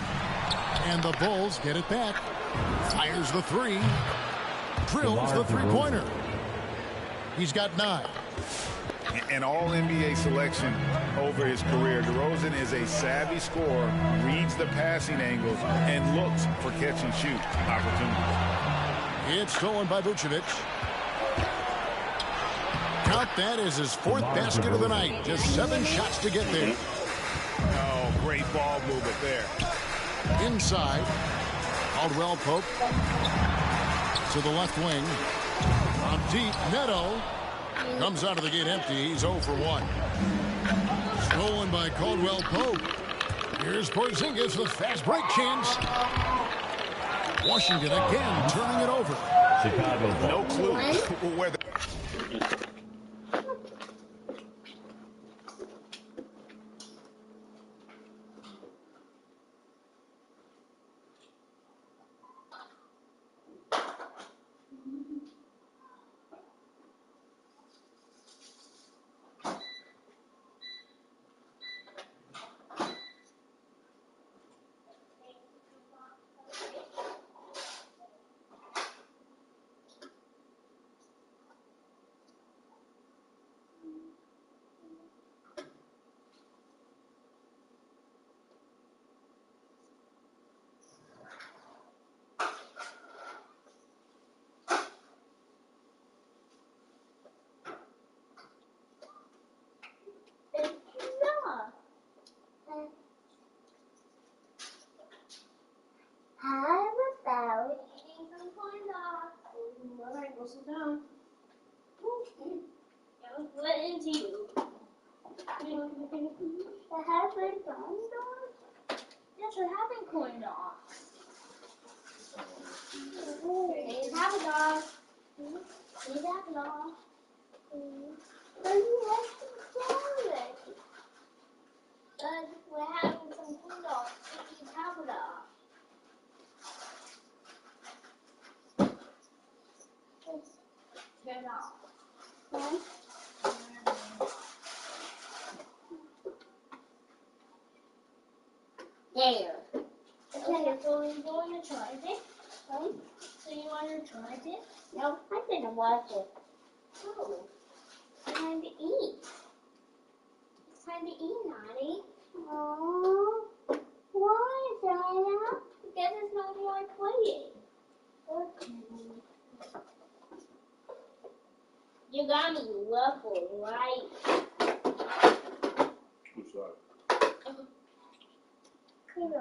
And the Bulls get it back. Fires the 3. Drills the 3-pointer. He's got 9. An all-NBA selection over his career. DeRozan is a savvy scorer, reads the passing angles, and looks for catch-and-shoot opportunities. It's stolen by Vucevic. Count that as his 4th basket of the night. Just 7 shots to get there. Oh, great ball movement there. Inside. Caldwell Pope to the left wing. On deep, Neto comes out of the gate empty. He's 0 for 1. Stolen by Caldwell Pope. Here's Porzingis with fast break chance. Washington again turning it over. Chicago ball. No clue where the... Go sit down. What is you? The having corn dogs? Yes, we're having corn dogs. Please have a dog. Please have a dog. But you have some salad. We're having some corn dogs. Please have a dog. Turn off. There. Okay, so you want to try it? So you want to try it? No, I'm going to watch it. Oh, it's time to eat. It's time to eat, Naughty. Oh, why, Diana? Because it's not like playing. Okay. You got me ruffled, right? Who's that? Come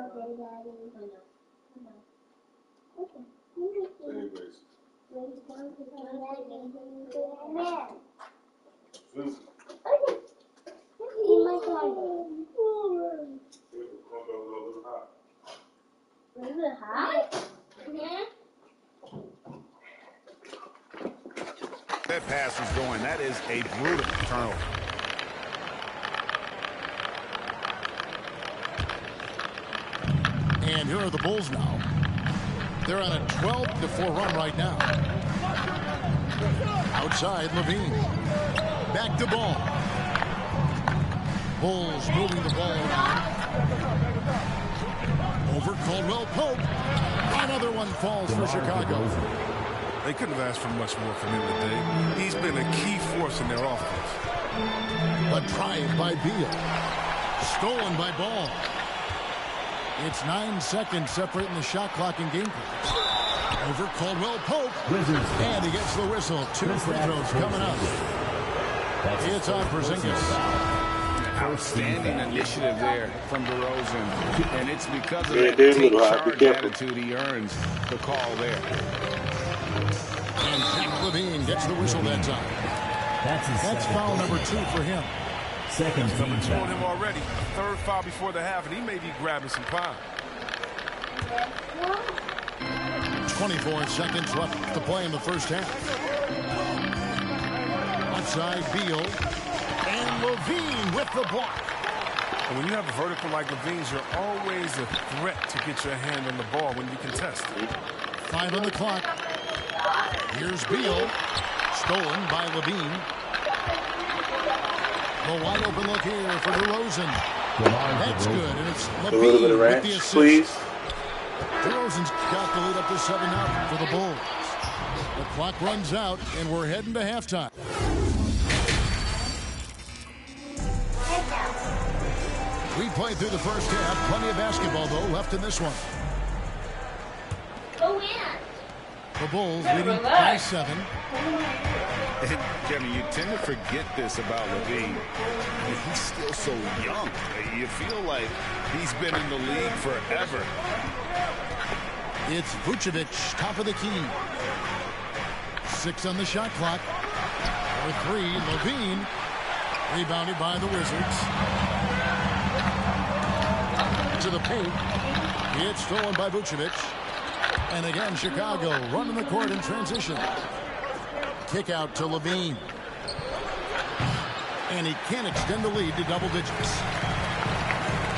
That pass was going. That is a brutal turnover. And here are the Bulls now. They're on a 12-4 run right now. Outside, Levine. Back to ball. Bulls moving the ball around. Over Caldwell Pope. Another one falls for Chicago. They couldn't have asked for much more from him today. He's been a key force in their offense. A drive by Beal. Stolen by Ball. It's 9 seconds separating the shot clock and game clock. Over Caldwell Pope. And he gets the whistle. 2 free throws coming up. It's on Porzingis. Outstanding initiative there from DeRozan. And it's because of that take charge attitude he earns the call there. And Zach Levine gets the whistle that time. That's foul number 2 for him. Second number 2 on him already. A third foul before the half, and he may be grabbing some pie. 24 seconds left to play in the first half. Outside Beal. And Levine with the block. And when you have a vertical like Levine's, you're always a threat to get your hand on the ball when you contest. 5 on the clock. Here's Beal. Stolen by Levine. The wide open look here for DeRozan. That's good, and it's Levine with the assist. Please. DeRozan's got the lead up to 7-0 for the Bulls. The clock runs out, and we're heading to halftime. We played through the first half. Plenty of basketball, though, left in this one. Go in. The Bulls leading by 7. And, Kevin, you tend to forget this about Levine. He's still so young. You feel like he's been in the league forever. It's Vucevic, top of the key. 6 on the shot clock. For 3, Levine. Rebounded by the Wizards. To the paint. It's stolen by Vucevic. And again, Chicago running the court in transition. Kick out to Levine. And he can't extend the lead to double digits.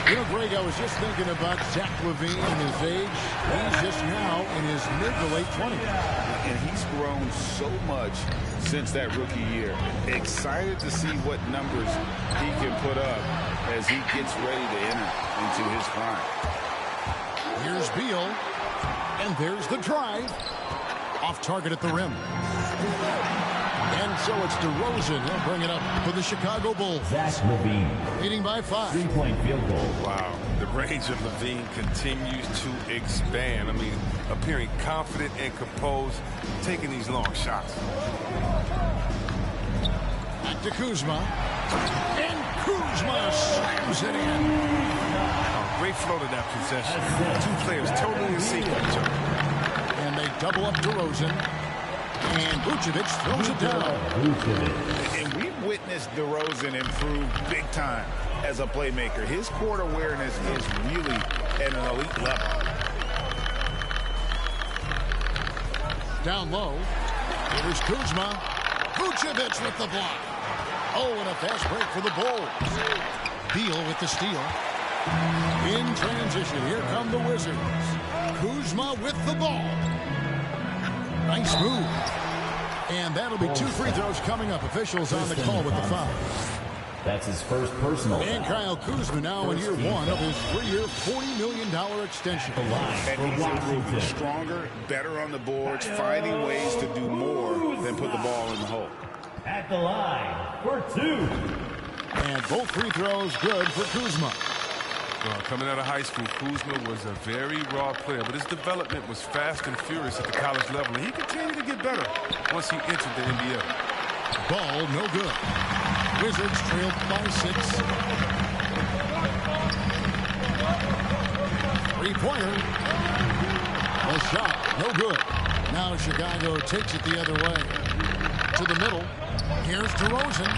You know, Greg, I was just thinking about Zach Levine and his age. He's just now in his mid to late 20s. And he's grown so much since that rookie year. Excited to see what numbers he can put up as he gets ready to enter into his prime. Here's Beal. And there's the drive. Off target at the rim. And so it's DeRozan. He'll bring it up for the Chicago Bulls. Zach Levine. Leading by 5. 3-point field goal. Wow. The range of Levine continues to expand. I mean, appearing confident and composed, taking these long shots. Back to Kuzma. And Kuzma slams it in. Great flow to that possession. 2 players totally in sync with each other. And they double up DeRozan. And Vucevic throws it down. And we've witnessed DeRozan improve big time as a playmaker. His court awareness is really at an elite level. Down low. Here's Kuzma. Vucevic with the block. Oh, and a fast break for the Bulls. Beal with the steal. In transition, here come the Wizards. Kuzma with the ball. Nice move. And that'll be 2 free throws coming up. Officials on the call with the foul. That's his first personal. And Kyle Kuzma now in year 1 of his 3-year, $40 million extension. And he's improving stronger, better on the boards, finding ways to do more than put the ball in the hole. At the line for 2. And both free throws good for Kuzma. Coming out of high school, Kuzma was a very raw player, but his development was fast and furious at the college level, and he continued to get better once he entered the NBA. Ball no good. Wizards trailed by 6. Three-pointer. The shot, no good. Now Chicago takes it the other way. To the middle. Here's DeRozan.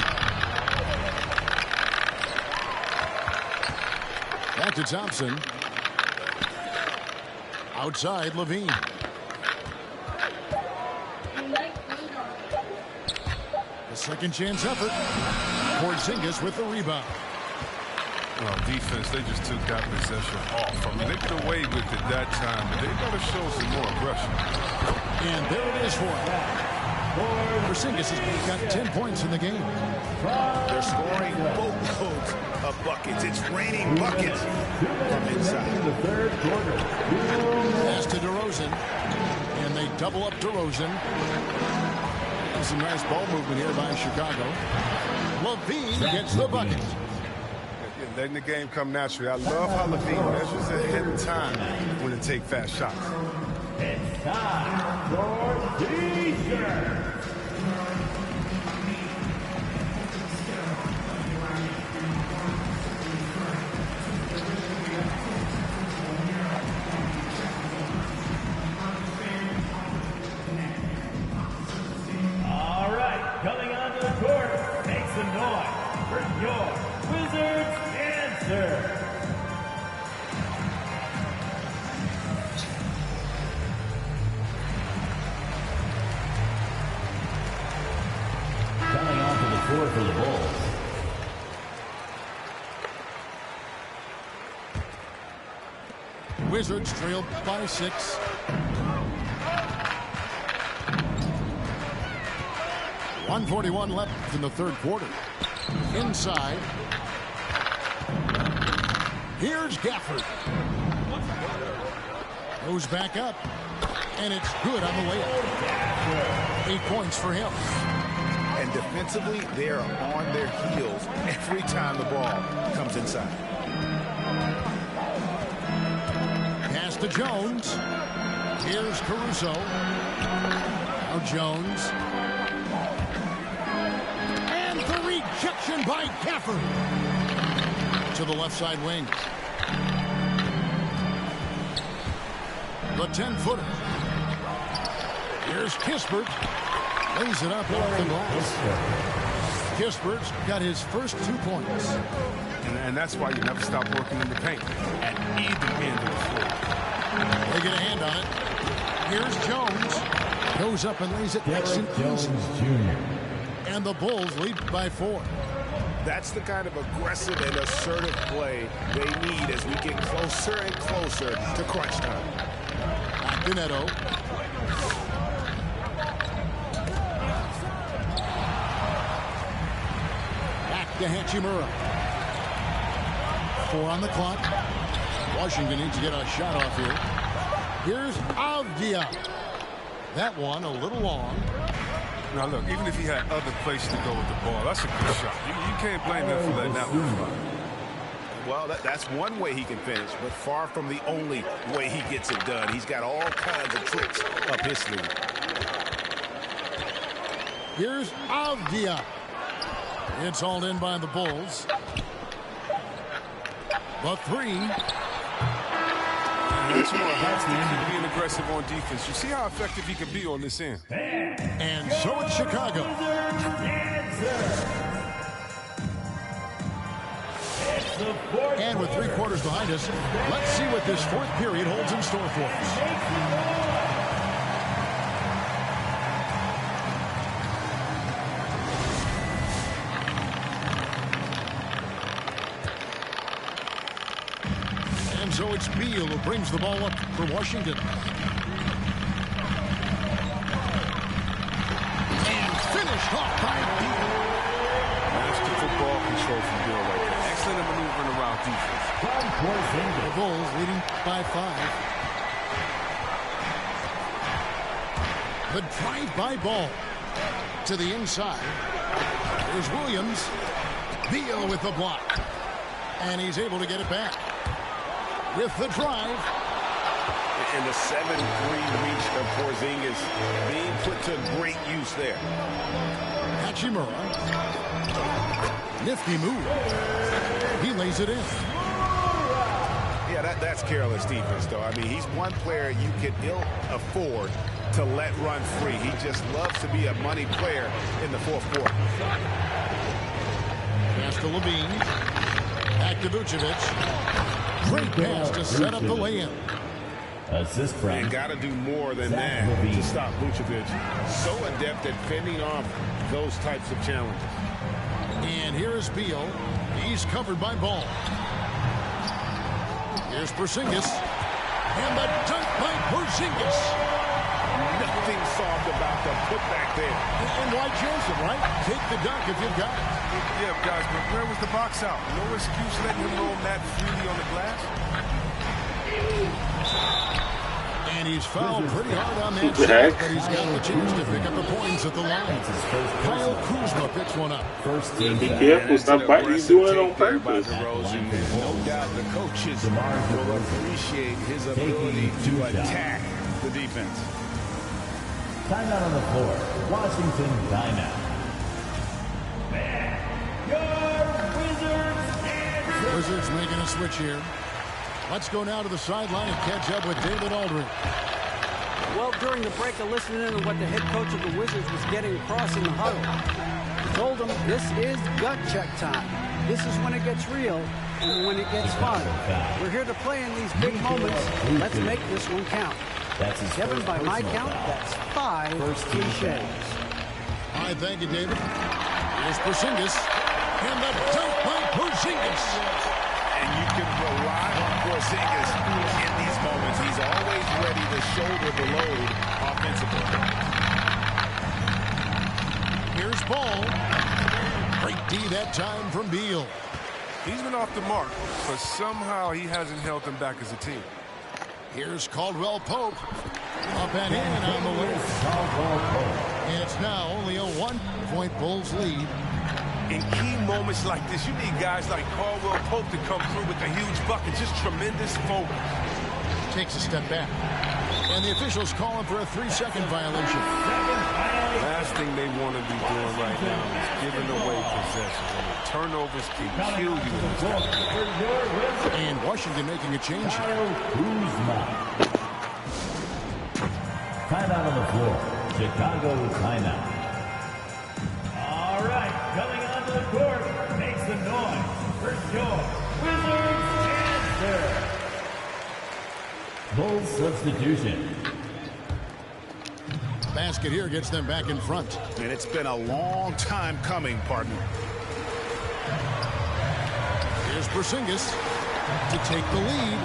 Back to Thompson. Outside, Levine. The second chance effort. Porzingis with the rebound. Well, defense, they just took that possession off. I mean, they get away with it that time, but they got to show some more aggression. And there it is for him. Porzingis has got 10 points in the game. They're scoring boatloads of buckets. It's raining buckets from inside. Pass to DeRozan. And they double up DeRozan. There's some nice ball movement here by Chicago. Levine gets the bucket. Letting the game come naturally. I love how Levine measures ahead of time when to take fast shots. It's time for T-shirt. All right, coming onto the court, make some noise for your Wizards answer. Coming onto the court for the Bulls. Wizards trailed by 6. .141 left in the third quarter. Inside. Here's Gafford. Goes back up. And it's good on the layup. 8 points for him. And defensively, they are on their heels every time the ball comes inside. Pass to Jones. Here's Caruso. Now Jones. And the rejection by Gafford. To the left side wing. The 10-footer. Here's Kispert. Lays it up off the glass. Kispert's got his first 2 points. And that's why you never stop working in the paint at either end of the floor. They get a hand on it. Here's Jones. Goes up and lays it nice and easy. And the Bulls lead by 4. That's the kind of aggressive and assertive play they need as we get closer and closer to crunch time. Back to Neto. Back to Hachimura. 4 on the clock. Washington needs to get a shot off here. Here's Avdia. That one a little long. Now, look, even if he had other places to go with the ball, that's a good shot. You can't blame him for letting that one fly. Well, that's one way he can finish, but far from the only way he gets it done. He's got all kinds of tricks up his sleeve. Here's Avdia. It's hauled in by the Bulls. The 3. That's why he's being aggressive on defense. You see how effective he can be on this end. And so it's Chicago. And with 3 quarters behind us, let's see what this fourth period holds in store for us. And so it's Beal who brings the ball up for Washington. And finished off by Beal. Masterful ball control from Beal right there. Excellent at maneuvering around defense. The Bulls leading by 5. The drive-by ball to the inside. There's Williams. Beal with the block. And he's able to get it back. With the drive. And the 7-3 reach of Porzingis being put to great use there. Hachimura. Nifty move. He lays it in. Yeah, that's careless defense, though. I mean, he's one player you can ill afford to let run free. He just loves to be a money player in the fourth quarter. Pass to Levine. Back to Vucevic. Great pass to set up the lay-in. Assist from. And got to do more than that to stop Vucevic. So adept at fending off those types of challenges. And here is Beal. He's covered by Ball. Here's Porzingis. And the dunk by Porzingis. Nothing soft about the putback there. And why Joseph, right? Take the dunk if you've got it. Yeah, guys, but where was the box out? No excuse letting him roam that freely on the glass. And he's fouled pretty hard on that shot, but he's got the chance to pick up the points at the line. Kyle Kuzma picks one up. Be careful, stop biting. He's doing it on purpose. No doubt the coaches will appreciate his ability to attack the defense. Timeout on the floor. Washington timeout. Wizards making a switch here. Let's go now to the sideline and catch up with David Aldridge. Well, during the break, I listened in to what the head coach of the Wizards was getting across in the huddle. He told them this is gut check time. This is when it gets real and when it gets fun. We're here to play in these big moments. Let's make this one count. Kevin, by my count, that's 5 cliches. All right, thank you, David. Here's Porzingis. And the dunk by Porzingis. And you can rely on Porzingis in these moments. He's always ready to shoulder the load offensively. Here's Ball. Great D that time from Beal. He's been off the mark, but somehow he hasn't held them back as a team. Here's Caldwell Pope. Up and in on the way. And it's now only a 1-point Bulls lead. In key moments like this, you need guys like Caldwell Pope to come through with a huge bucket. Just tremendous focus. Takes a step back. And the officials call him for a 3-second violation. Last thing they want to be doing right now is giving away possessions. I mean, turnovers can kill you in this game. And Washington making a change here. Timeout on the floor. Chicago timeout. All right, coming onto the court, makes the noise for sure. Wizards answer. Bulls substitution. Basket here gets them back in front. And it's been a long time coming, partner. Here's Porzingis to take the lead.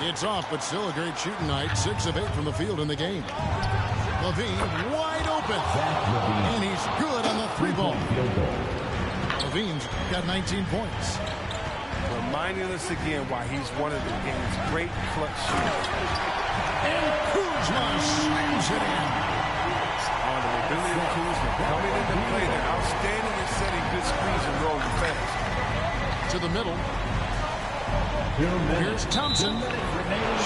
It's off, but still a great shooting night. 6 of 8 from the field in the game. Levine wide open. And he's good on the 3-ball. Levine's got 19 points. Reminding us again why he's one of the game's great clutch shooters. And Kuzma slams it in. On the ability of Kuzma coming into play, they're outstanding at setting good screens and rolling fast. To the middle. Here's Thompson.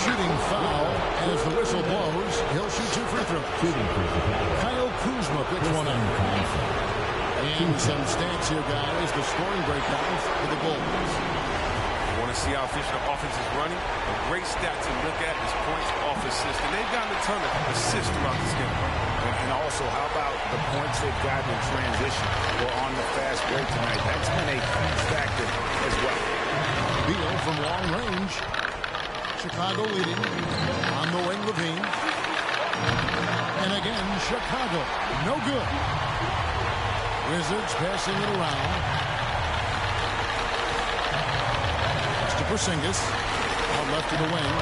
Shooting foul as the whistle blows. He'll shoot 2 free throws. Kyle Kuzma picks one up. And some stats here, guys. The scoring breakdown for the Bulls. Want to see how efficient the offense is running? A great stat to look at is points off assists. And they've gotten a ton of assists throughout this game. And also, how about the points they've gotten in transition or on the fast break tonight? That's been a huge factor as well. Beal from long range. Chicago leading. On the wing, Levine. And again, Chicago. No good. Wizards passing it around. It's to Porzingis. Out left to the wing.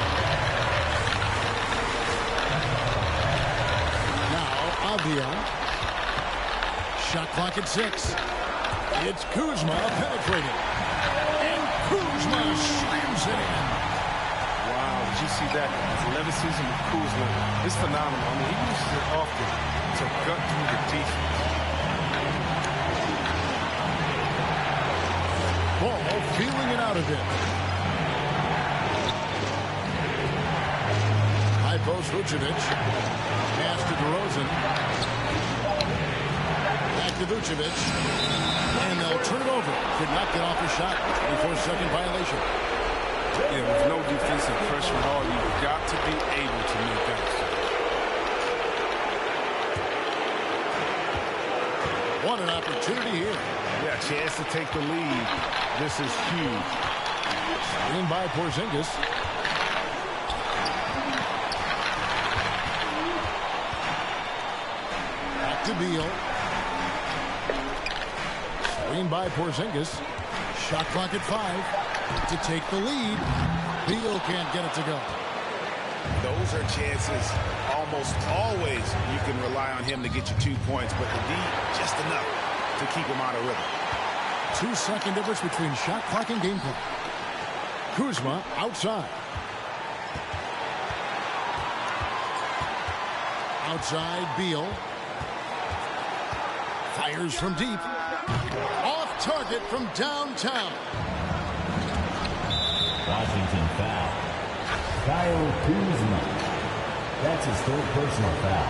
Now, Avia. Shot clock at 6. It's Kuzma penetrating. Kuzma slams it in. Wow, did you see that? Athleticism of Kuzma is phenomenal. I mean, he uses it often to gut through the defense. Ball feeling it out a bit. High post Vucevic. Pass to DeRozan. Back to Vucevic. And they'll turn it over. Could not get off the shot. 24-second violation. Yeah, with no defensive pressure at all, you've got to be able to make that. What an opportunity here. Yeah, chance to take the lead. This is huge. In by Porzingis. Back to Beal. Screen by Porzingis. Shot clock at 5 to take the lead. Beal can't get it to go. Those are chances almost always you can rely on him to get you 2 points, but the D just enough to keep him out of rhythm. 2-second difference between shot clock and game clock. Kuzma outside. Outside Beal. Fires from deep. Off target from downtown. Washington foul. Kyle Kuzma. That's his third personal foul.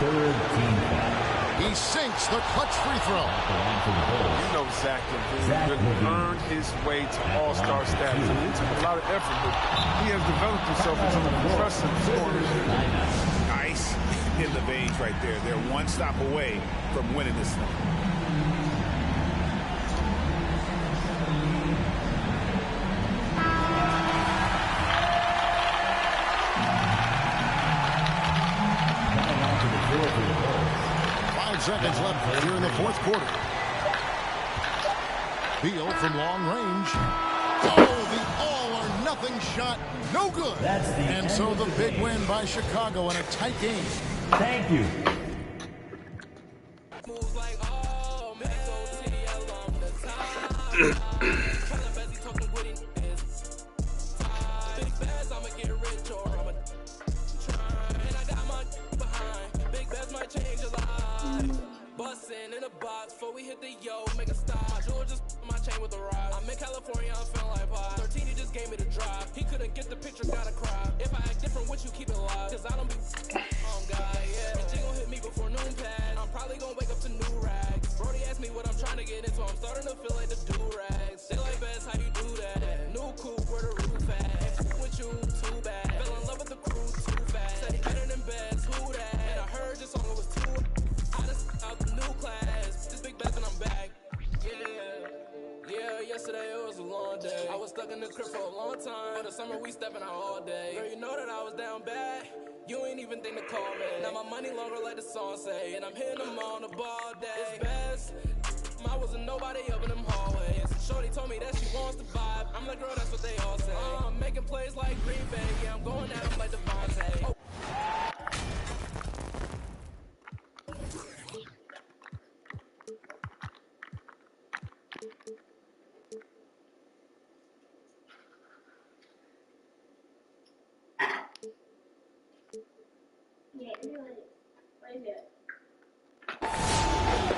Third team foul. He sinks the clutch free throw. You know Zach LaVine earned his way to all-star status. It took a lot of effort, but he has developed himself into an impressive scorer. Nice in the veins right there. They're one stop away from winning this one. Seconds left here in the fourth quarter. Beal from long range. Oh, the all-or-nothing shot. No good. And so the big win by Chicago in a tight game. Thank you. Bussin' in a box before we hit the yo, make a stop. My jewel just my chain with a rock. I'm in California, I'm feeling like pop. 13, he just gave me the drive. He couldn't get the picture, gotta cry. If I act different, would you keep it live? Cause I don't be oh God, yeah. She gon' hit me before noon pass. I'm probably gon' wake up to new rags. Brody asked me what I'm trying to get into. I'm starting to feel like the do-rags. They like best, how you do that? New coupe, where the roof at? Ain't with you, too bad. Fell in love with the crew, too fast. Said he better than best, who that? And I heard your song, it was too out the new class. This big back and I'm back. Yeah, yesterday it was a long day. I was stuck in the crib for a long time. For the summer we stepping out all day. Girl, you know that I was down bad. You ain't even think to call me. Now my money longer like the song say. And I'm hitting them on the ball day. It's best. I wasn't nobody up in them hallways. Shorty told me that she wants to vibe. I'm like, girl, that's what they all say. I'm making plays like Green Bay. Yeah, I'm going at them like Devontae. Oh.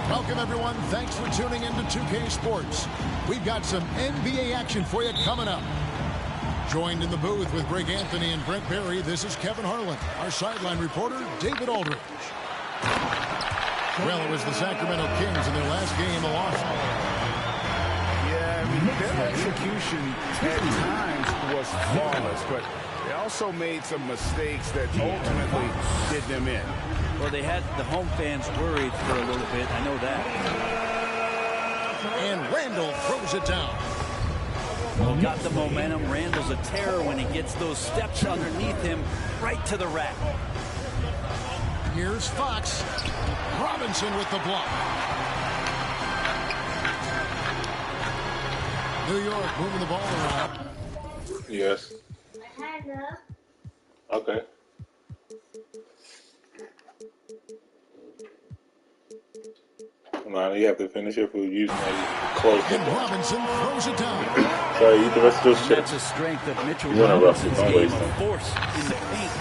Welcome, everyone. Thanks for tuning in to 2K Sports. We've got some NBA action for you coming up. Joined in the booth with Greg Anthony and Brent Barry, this is Kevin Harlan. Our sideline reporter, David Aldridge. Well, it was the Sacramento Kings in their last game, a loss. Yeah, I mean, their execution at times was flawless, but they also made some mistakes that ultimately did them in. Well, they had the home fans worried for a little bit. I know that. And Randall throws it down. Well, got the momentum. Randall's a terror when he gets those steps underneath him right to the rack. Here's Fox. Robinson with the block. New York moving the ball around. Yes. Okay. Come on, you have to finish it for using that close. And Robinson throws it down. Sorry, eat the rest of those chips. That's a strength of Mitchell You want to rough it, Robinson's don't game waste of them. force in the paint.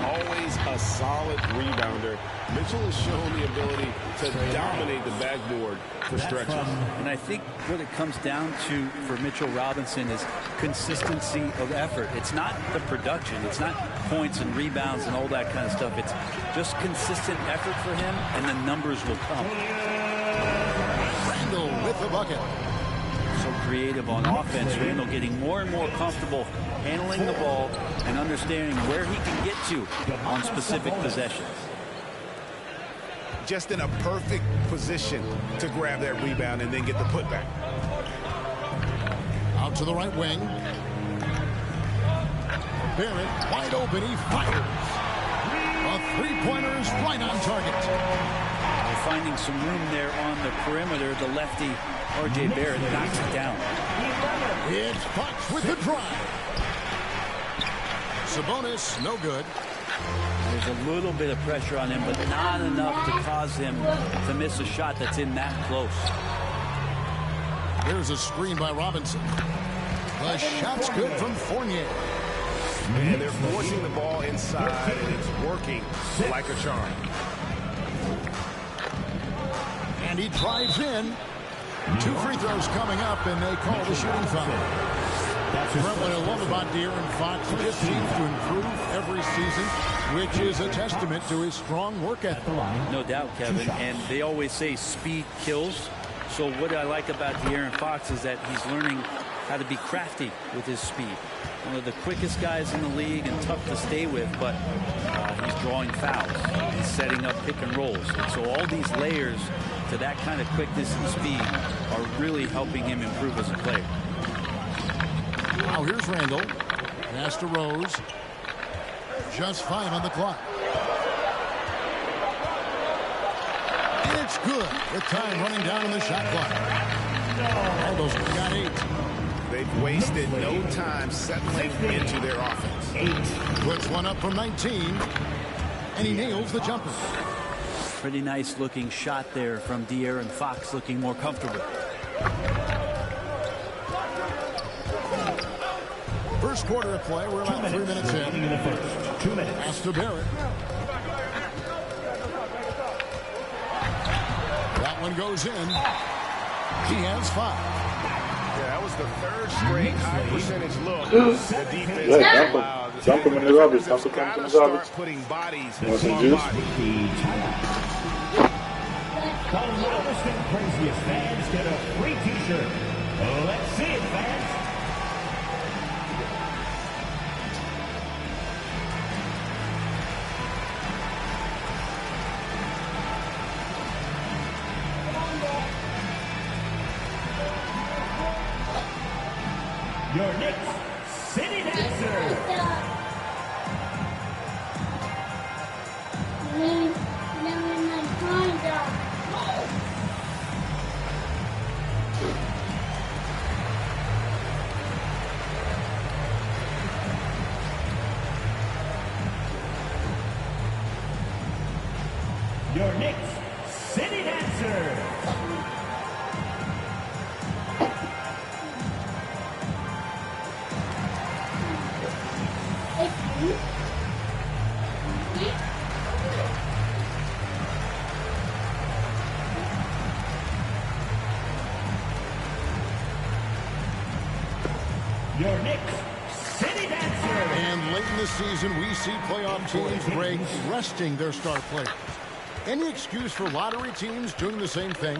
Always a solid rebounder. Mitchell has shown the ability to dominate the backboard for stretches. And I think what it comes down to for Mitchell Robinson is consistency of effort. It's not the production. It's not points and rebounds and all that kind of stuff. It's just consistent effort for him, and the numbers will come. Randall with the bucket. So creative on offense. Randall getting more and more comfortable handling the ball and understanding where he can get to on specific possessions. Just in a perfect position to grab that rebound and then get the putback. Out to the right wing. Barrett wide open. He fires. A three-pointer is right on target. They're finding some room there on the perimeter. The lefty, R.J. Barrett, knocks it down. It's Fox with the drive. Sabonis, no good. There's a little bit of pressure on him, but not enough to cause him to miss a shot that's in that close. There's a screen by Robinson. The shot's good from Fournier. And they're forcing the ball inside, and it's working like a charm. And he drives in. 2 free throws coming up, and they call the shooting foul. Brett, what I love about De'Aaron Fox, he just seems to improve every season, which is a testament to his strong work ethic. No doubt, Kevin. And they always say speed kills. So what I like about De'Aaron Fox is that he's learning how to be crafty with his speed. One of the quickest guys in the league and tough to stay with, but he's drawing fouls. He's setting up pick and rolls. And so all these layers to that kind of quickness and speed are really helping him improve as a player. Now here's Randall. Pass to Rose. Just 5 on the clock. And it's good with time running down on the shot clock. Almost got 8. They've wasted no time settling into their offense. Puts one up from 19. And he nails the jumper. Pretty nice looking shot there from De'Aaron Fox, looking more comfortable. First quarter of play. We're about 3 minutes in. 2 minutes. Pass to Barrett. That one goes in. He has 5. Yeah, that was the 3rd straight high percentage look. The defense allowed. Dump him in the garbage. Dump him in the garbage. Putting bodies You want some juice? The loudest and craziest fans get a free t-shirt. Let's see it, fans. Your next city dancer. Your next city dancer. Your next city dancer. And late in the season, we see playoff teams break, resting their star players. Any excuse for lottery teams doing the same thing?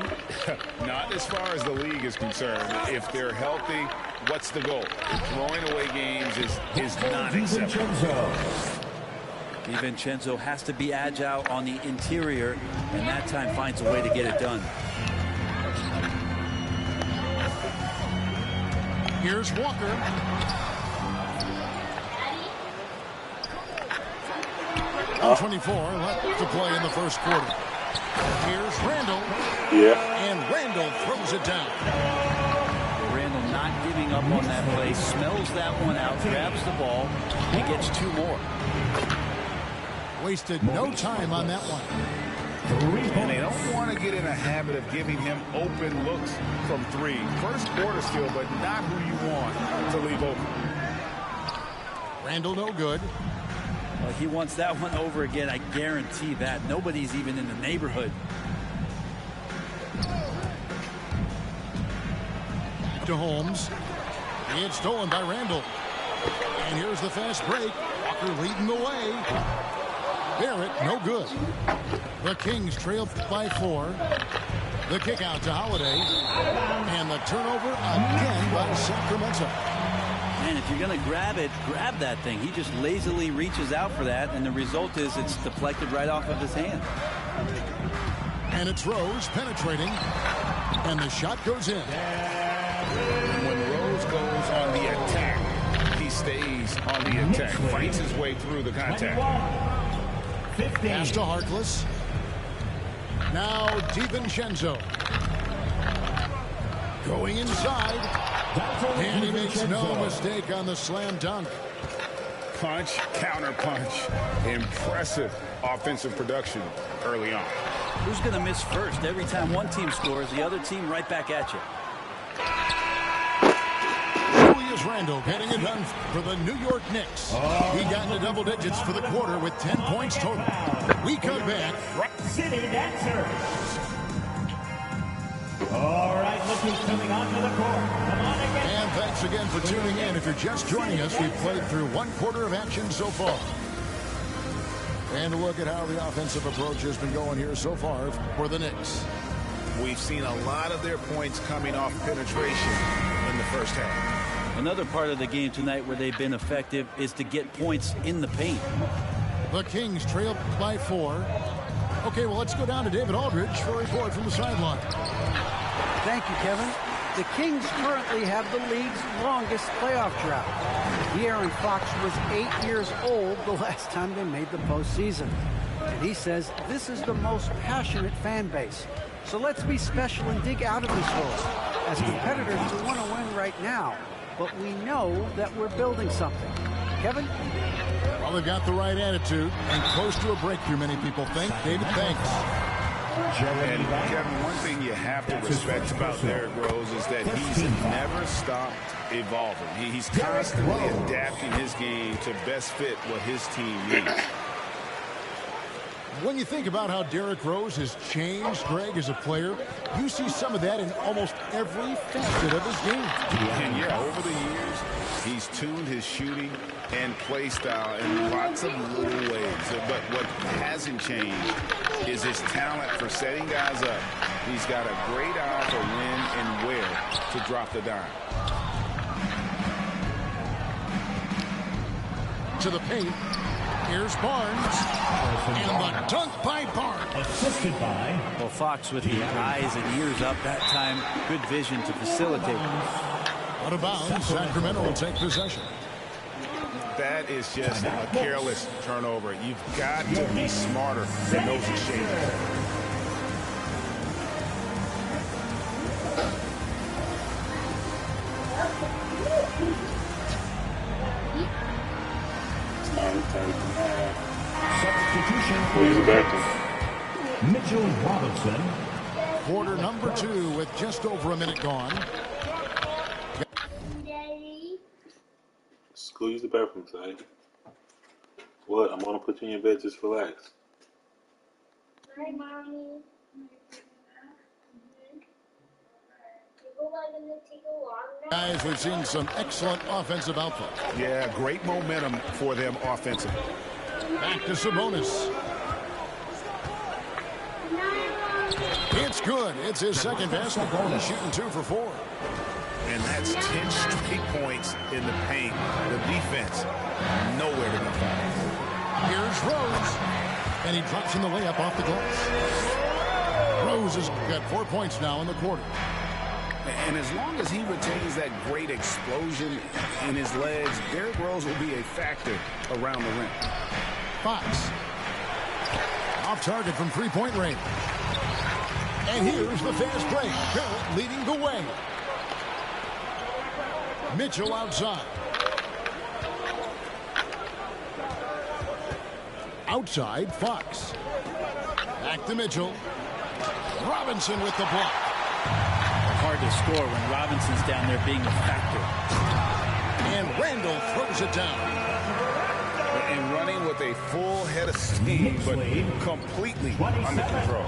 Not as far as the league is concerned. If they're healthy, what's the goal? Throwing away games is not acceptable. DiVincenzo has to be agile on the interior, and that time finds a way to get it done. Here's Walker. On 24 left to play in the first quarter. Here's Randall. Yeah. And Randall throws it down. Randall not giving up on that play, smells that one out, grabs the ball, and gets 2 more. Wasted no time on that one. And they don't want to get in a habit of giving him open looks from 3. First quarter skill, but not who you want to leave open. Randall no good. Well, he wants that one over again, I guarantee that. Nobody's even in the neighborhood. To Holmes. It's stolen by Randall. And here's the fast break. Walker leading the way. Barrett, no good. The Kings trail by 4. The kick out to Holiday. And the turnover again by Sacramento. And if you're going to grab it, grab that thing. He just lazily reaches out for that, and the result is it's deflected right off of his hand. And it's Rose penetrating, and the shot goes in. When Rose goes on the attack, he stays on the attack, fights his way through the contact. Pass to Harkless. Now DiVincenzo. Going inside. And he makes no mistake on the slam dunk. Punch, counter punch. Impressive offensive production early on. Who's going to miss first? Every time one team scores, the other team right back at you. Julius Randle getting it done for the New York Knicks. He got into double digits for the quarter with 10 points total. We come back. City Dancers. All right, look who's coming onto the court. Come on again. And thanks again for tuning in. If you're just joining us, we've played through one quarter of action so far. And look at how the offensive approach has been going here so far for the Knicks. We've seen a lot of their points coming off penetration in the first half. Another part of the game tonight where they've been effective is to get points in the paint. The Kings trail by 4. Okay, well, let's go down to David Aldridge for a report from the sideline. Thank you, Kevin. The Kings currently have the league's longest playoff drought. De'Aaron Fox was 8 years old the last time they made the postseason. And he says this is the most passionate fan base. So let's be special and dig out of this hole. As competitors, we want to win right now. But we know that we're building something. Kevin? Well, they've got the right attitude and close to a breakthrough, many people think. David, thanks. And Kevin, one thing you have to respect about Derrick Rose is that he's never stopped evolving. He's constantly adapting his game to best fit what his team needs. When you think about how Derrick Rose has changed, Greg, as a player, you see some of that in almost every facet of his game. And yeah, over the years, he's tuned his shooting and play style in lots of little ways. But what hasn't changed is his talent for setting guys up. He's got a great eye for when and where to drop the dime. To the paint. Here's Barnes. And the dunk by Barnes. Assisted by. Well, Fox with the eyes and ears up that time. Good vision to facilitate. Out of bounds. Sacramento will take possession. That is just a careless turnover. You've got to be smarter than those exchanges. Substitution for Mitchell Robinson. Quarter number 2 with just over a minute gone. Go use the bathroom, Side. What? I'm gonna put you in your bed. Just relax. Hi, Mommy. Guys, we've seen some excellent offensive output. Yeah, great momentum for them offensively. Back to Sabonis. It's good. It's his second basketball. He's shooting 2 for 4. And that's 10 straight points in the paint. The defense, nowhere to be found. Here's Rose. And he drops in the layup off the glass. Rose has got 4 points now in the quarter. And as long as he retains that great explosion in his legs, Derrick Rose will be a factor around the rim. Fox. Off target from three-point range. And here's the fast break. Barrett leading the way. Mitchell outside. Outside, Fox. Back to Mitchell. Robinson with the block. Hard to score when Robinson's down there being a factor. And Randle throws it down. And running with a full head of steam, but completely under control.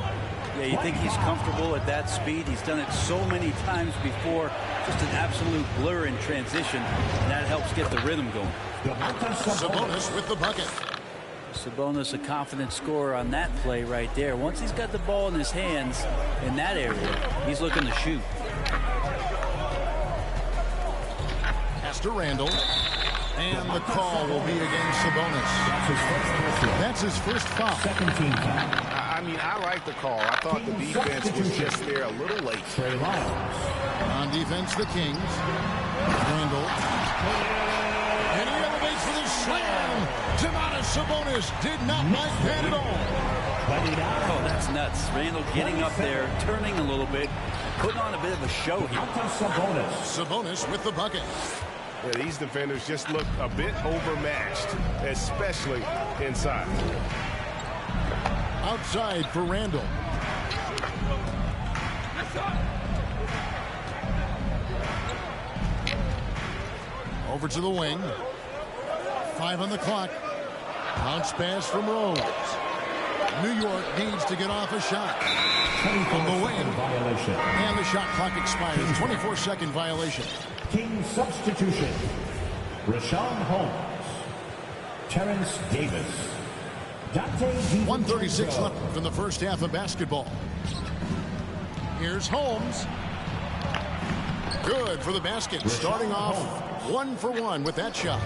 Yeah, you think he's comfortable at that speed. He's done it so many times before. Just an absolute blur in transition, and that helps get the rhythm going. Sabonis with the bucket. Sabonis, a confident scorer on that play right there. Once he's got the ball in his hands in that area, he's looking to shoot. pass to Randall. And the call will be against Sabonis. That's his first foul. Second team foul. I mean, I like the call. I thought the defense was just there a little late. On defense, the Kings. Randall. And he elevates for the slam. Domantas Sabonis did not like that at all. Oh, that's nuts. Randall getting up there, turning a little bit, putting on a bit of a show here. Sabonis with the bucket. Yeah, these defenders just look a bit overmatched, especially inside. Outside for Randall. Over to the wing. 5 on the clock. Bounce pass from Rose. New York needs to get off a shot. From the wing. Violation. And the shot clock expires. 24-second violation. Team substitution. Rashawn Holmes. Terrence Davis. 1:36 left in the first half of basketball. Here's Holmes. Good for the basket. Starting off 1 for 1 with that shot.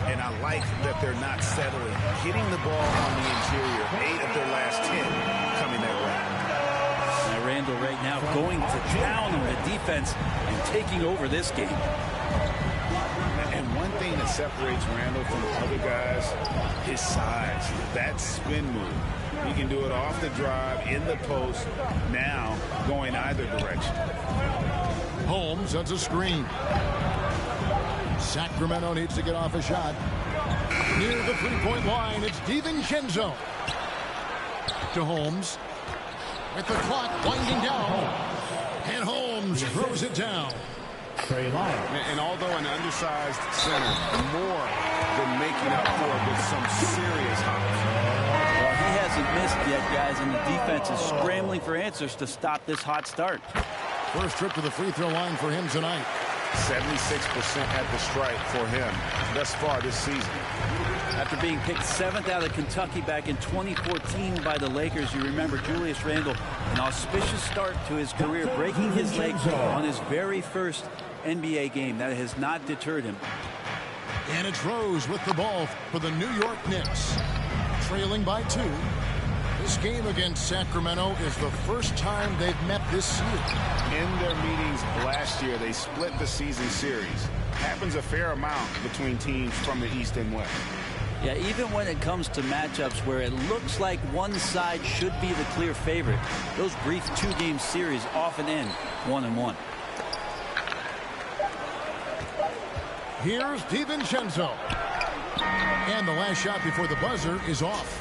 And I like that they're not settling. Hitting the ball on the interior. 8 of their last 10 coming their way. Now Randall right now going to town on the defense and taking over this game. And one thing that separates Randall from the other guys, his size. That spin move. He can do it off the drive, in the post, now going either direction. Holmes sets a screen. Sacramento needs to get off a shot. Near the three-point line, it's DiVincenzo. To Holmes. With the clock winding down. And Holmes throws it down. And although an undersized center, more than making up for it with some serious hops. Well, he hasn't missed yet, guys, and the defense is scrambling for answers to stop this hot start. First trip to the free throw line for him tonight. 76% at the stripe for him thus far this season. After being picked 7th out of Kentucky back in 2014 by the Lakers, you remember Julius Randle, an auspicious start to his career, breaking his leg on his very first NBA game. That has not deterred him. And it's Rose with the ball for the New York Knicks. Trailing by 2. This game against Sacramento is the first time they've met this year. In their meetings last year, they split the season series. Happens a fair amount between teams from the East and West. Yeah, even when it comes to matchups where it looks like one side should be the clear favorite, those brief 2-game series often end 1-1. Here's DiVincenzo. And the last shot before the buzzer is off.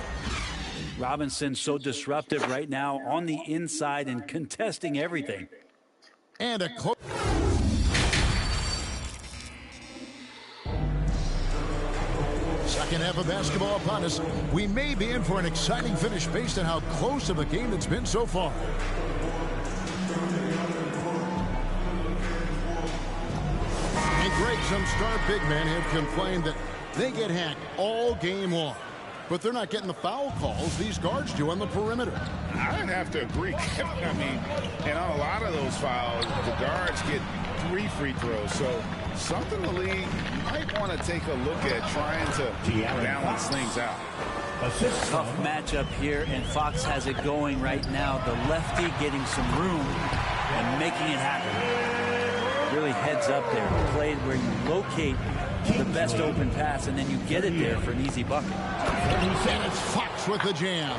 Robinson so disruptive right now on the inside and contesting everything. And a close. Second half of basketball upon us. We may be in for an exciting finish based on how close of a game it's been so far. And Greg, some star big men have complained that they get hacked all game long. But they're not getting the foul calls these guards do on the perimeter. I'd have to agree. I mean, and on a lot of those fouls, the guards get 3 free throws. So something the league might want to take a look at trying to balance things out. Tough matchup here, and Fox has it going right now. The lefty getting some room and making it happen. Really heads up there. Played where you locate the best open pass, and then you get it there for an easy bucket. And it's Fox with the jam.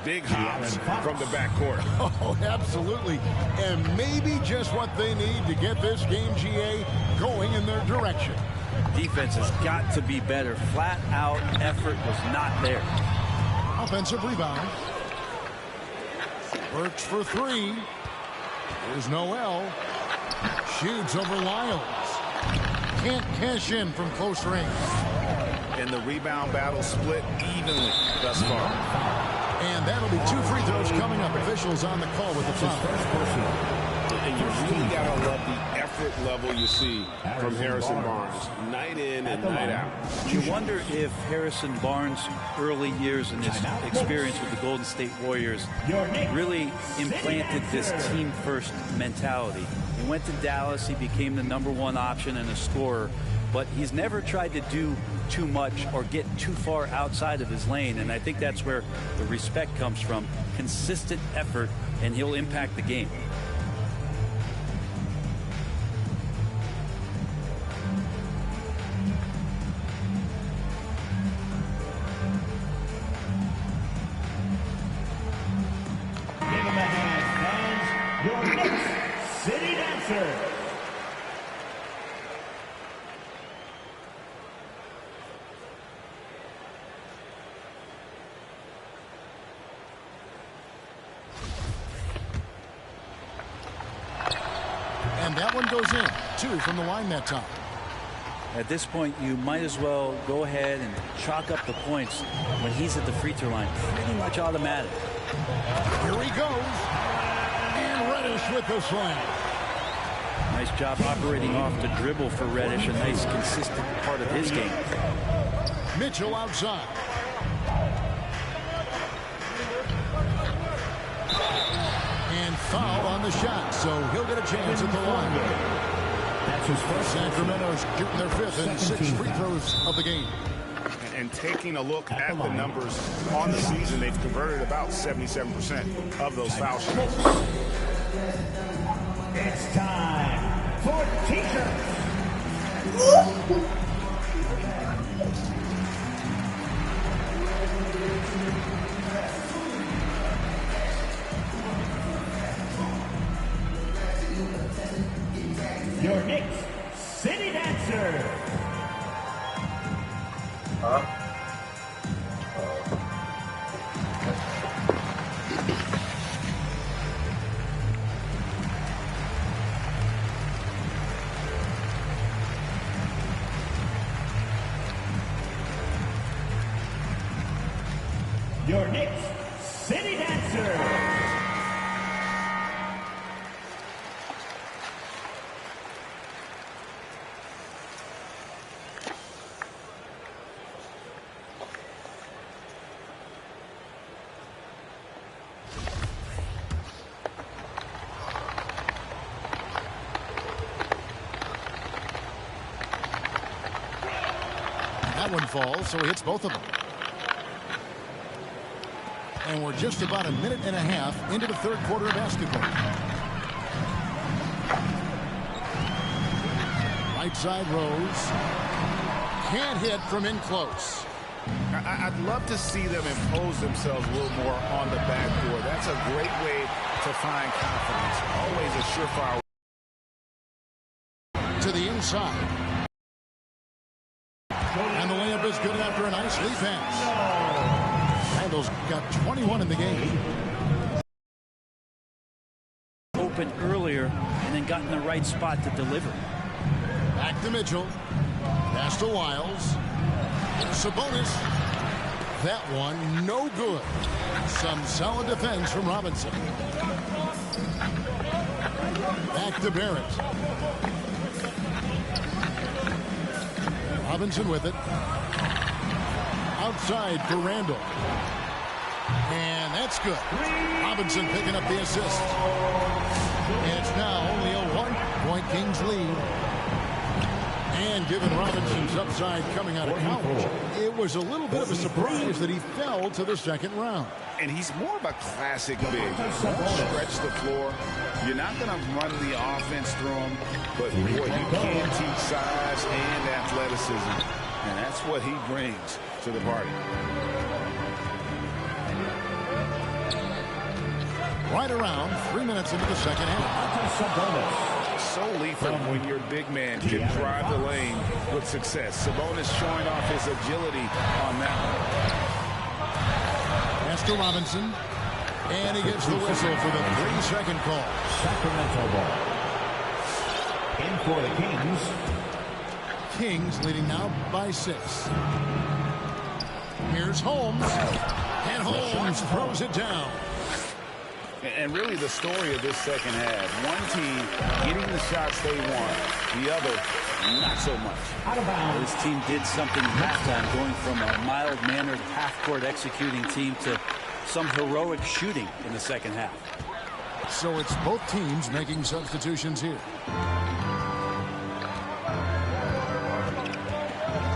Big hops from the backcourt. Oh, absolutely. And maybe just what they need to get this game, GA, going in their direction. Defense has got to be better. Flat out effort was not there. Offensive rebound. Works for 3. Here's Noel. Shoots over Lyles. Can't cash in from close range. And the rebound battle split evenly thus far. And that'll be 2 free throws coming up. Officials on the call with the foul. And you really got to love the effort level you see from Harrison Barnes, night in and night out. You wonder if Harrison Barnes' early years and his experience with the Golden State Warriors really implanted this team-first mentality. He went to Dallas, he became the #1 option and a scorer, but he's never tried to do too much or get too far outside of his lane, and I think that's where the respect comes from. Consistent effort, and he'll impact the game. Give him a hand, fans. Your next city dancer. And that one goes in. 2 from the line that time. At this point, you might as well go ahead and chalk up the points when he's at the free throw line. Pretty much automatic. Here he goes. And Reddish with the slam. Nice job operating off the dribble for Reddish. A nice, consistent part of his game. Mitchell outside. And foul on the shot, so he'll get a chance at the line. That's his first. Sacramento's shooting their 5th and 6th free throws of the game. And taking a look at the numbers on the season, they've converted about 77% of those foul shots. It's time for t-shirts. Your Knicks City Dancer. Your Knicks City Dancer. That one falls, so he hits both of them. And we're just about a minute and a half into the 3rd quarter of basketball. Right side Rose. Can't hit from in close. I'd love to see them impose themselves a little more on the backboard. That's a great way to find confidence. Always a surefire. To the inside. And the layup is good after a nice lead pass. Randall's got 21 in the game. Open earlier and then got in the right spot to deliver. Back to Mitchell. Pass to Wiles. Sabonis. That one no good. Some solid defense from Robinson. Back to Barrett. Robinson with it. Outside for Randall. And that's good. Robinson picking up the assist. And it's now only a 1-point Kings lead. And given Robinson's upside coming out of college, it was a little bit of a surprise that he fell to the 2nd round. And he's more of a classic big. Stretch the floor. You're not going to run the offense through him, but boy, you can teach size and athleticism. And that's what he brings to the party. Right around 3 minutes into the 2nd half. So lethal when your big man can drive the lane with success. Sabonis showing off his agility on that one. Pass to Robinson. And he gets the whistle for the 3-second call. Sacramento ball. In for the Kings. Kings leading now by 6. Here's Holmes. And Holmes throws it down. And really the story of this second half. One team getting the shots they want, the other not so much. This team did something at halftime, going from a mild-mannered half-court executing team to some heroic shooting in the second half. So it's both teams making substitutions here.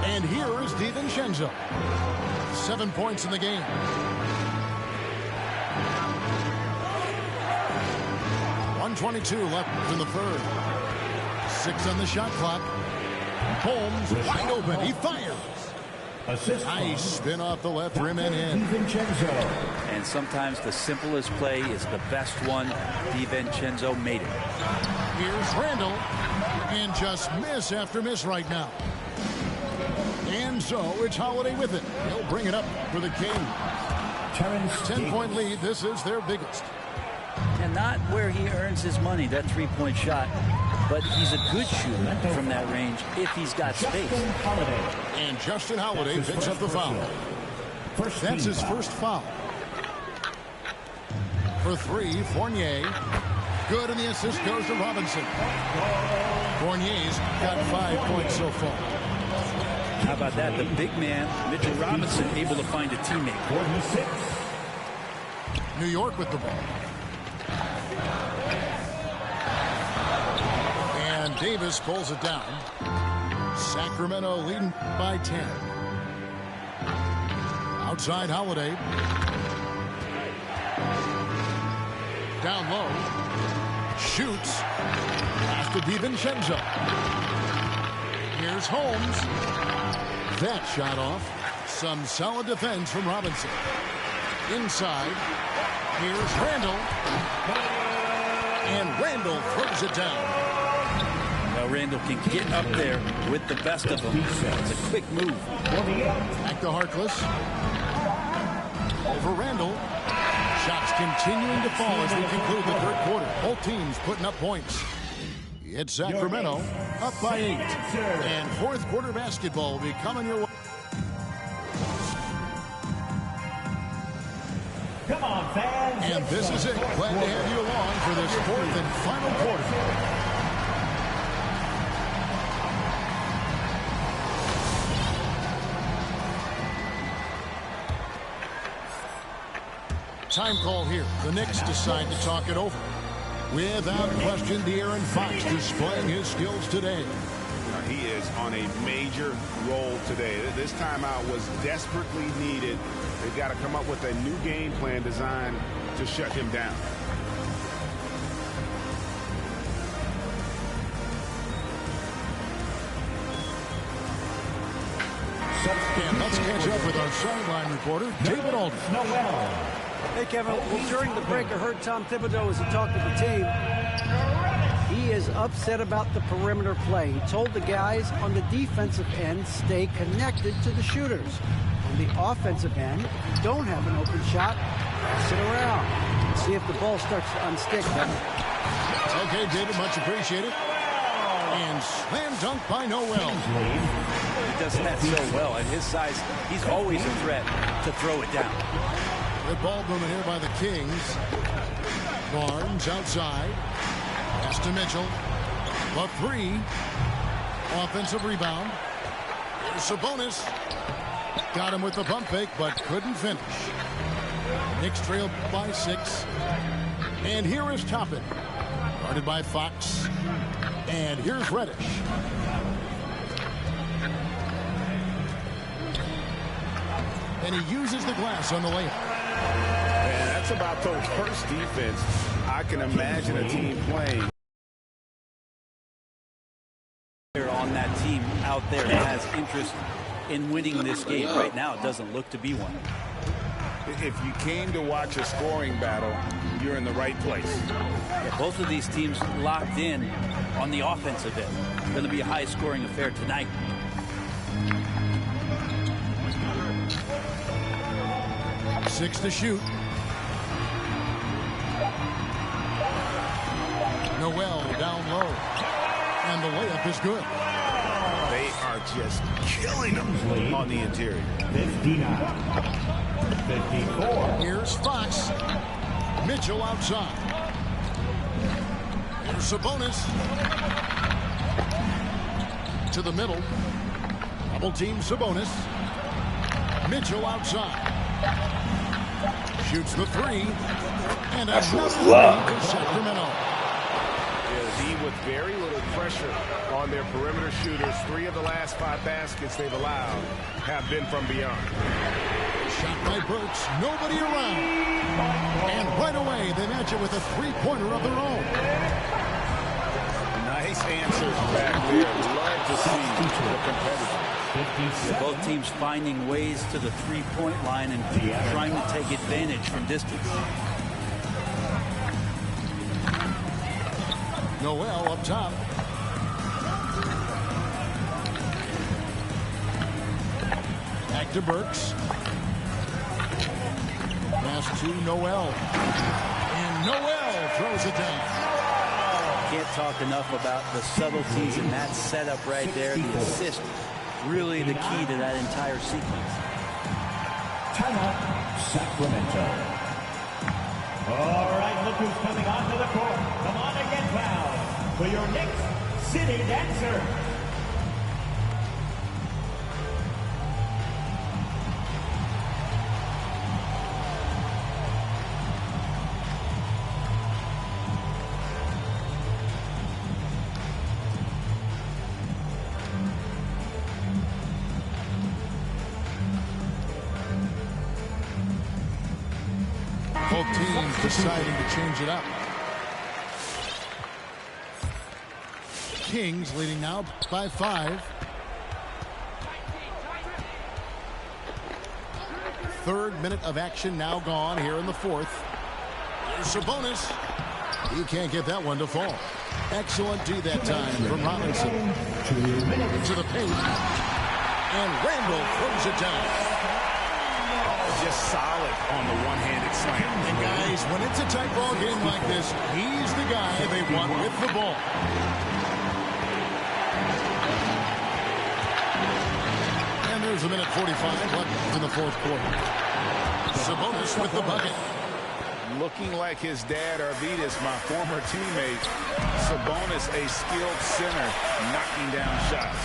And here is DiVincenzo. 7 points in the game. .122 left in the third. 6 on the shot clock. Holmes wide open. He fires. Nice spin off the left rim and in. And sometimes the simplest play is the best one. DiVincenzo made it. Here's Randall. And just miss after miss right now. And so it's Holiday with it. He'll bring it up for the Kings. 10-point lead. This is their biggest. And not where he earns his money, that three-point shot. But he's a good shooter from that range if he's got space. And Justin Holiday picks up the foul. That's his first foul. For 3, Fournier. Good, and the assist goes to Robinson. Fournier's got 5 points so far. How about that? The big man, Mitchell Robinson, able to find a teammate. New York with the ball. And Davis pulls it down. Sacramento leading by 10. Outside Holiday. Down low. Shoots. Pass to DiVincenzo. Here's Holmes. That shot off. Some solid defense from Robinson. Inside. Here's Randall. And Randall throws it down. Well, Randall can get up there with the best of them. It's a quick move. Back to Harkless. Over Randall. Shots continuing to fall as we conclude the third quarter. Both teams putting up points. It's Sacramento up by 8. And fourth quarter basketball will be coming your way. Come on, fans. And this is it. Glad to have you along for this fourth and final quarter. Time call here. The Knicks decide to talk it over. Without question, De'Aaron Fox displaying his skills today. He is on a major role today. This timeout was desperately needed. They've got to come up with a new game plan designed to shut him down. And let's catch up with our sideline reporter, David Aldridge. Hey, Kevin. Well, during the break, I heard Tom Thibodeau as he talked to the team. He is upset about the perimeter play. He told the guys on the defensive end, stay connected to the shooters. On the offensive end, if you don't have an open shot, sit around and see if the ball starts to unstick. Okay, David, much appreciated. And slam dunk by Noel. He does that so well. At his size, he's always a threat to throw it down. Good ball movement here by the Kings. Barnes outside. Pass to Mitchell. The 3. Offensive rebound. Sabonis. Got him with the pump fake, but couldn't finish. Knicks trail by 6. And here is Toppin. Guarded by Fox. And here's Reddish. And he uses the glass on the layup. And that's about the worst defense I can imagine a team playing. On that team out there that has interest in winning this game. Right now, it doesn't look to be one. If you came to watch a scoring battle, you're in the right place. Yeah, both of these teams locked in on the offensive end. Going to be a high-scoring affair tonight. Six to shoot. Noel down low. And the layup is good. They are just killing them on the interior. 59. 54. Here's Fox. Mitchell outside. Here's Sabonis. To the middle. Double team Sabonis. Mitchell outside. Shoots the three. And that's another what's three love. for Sacramento. Yeah, with very little pressure on their perimeter shooters. 3 of the last 5 baskets they've allowed have been from beyond. Shot by Burks. Nobody around. And right away, they match it with a three-pointer of their own. Nice answers back there. Love to see the competitor. Both teams finding ways to the three-point line and trying to take advantage from distance. Noel up top. Back to Burks. Pass to Noel. And Noel throws it down. Can't talk enough about the subtleties in that setup right there. The assist, really the key to that entire sequence. Timeout, Sacramento. All right, look who's coming onto the court. Come on and get fouled for your Knicks City Dancer. Both teams deciding to change it up. Kings leading now by 5. Third minute of action now gone here in the fourth. Here's Sabonis. He can't get that one to fall. Excellent D that time from Robinson. To the paint. And Randall throws it down. Just solid on the one-handed slam. And guys, when it's a tight ball game like this, he's the guy they want with the ball. And there's a minute 45 left in the fourth quarter. Sabonis with the bucket. Looking like his dad, Arvidas, my former teammate. Sabonis, a skilled center, knocking down shots.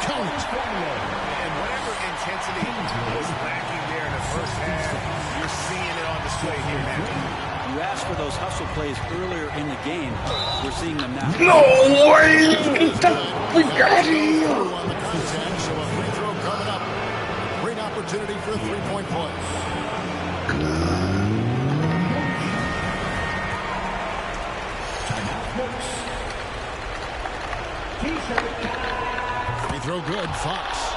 Count. And whatever intensity was lacking there in the first half, you're seeing it on display here now. You asked for those hustle plays earlier in the game. We're seeing them now. No way! Get the freak out of here! On the contact, so a free throw coming up. Great opportunity for a three-point play. Free throw good, Fox.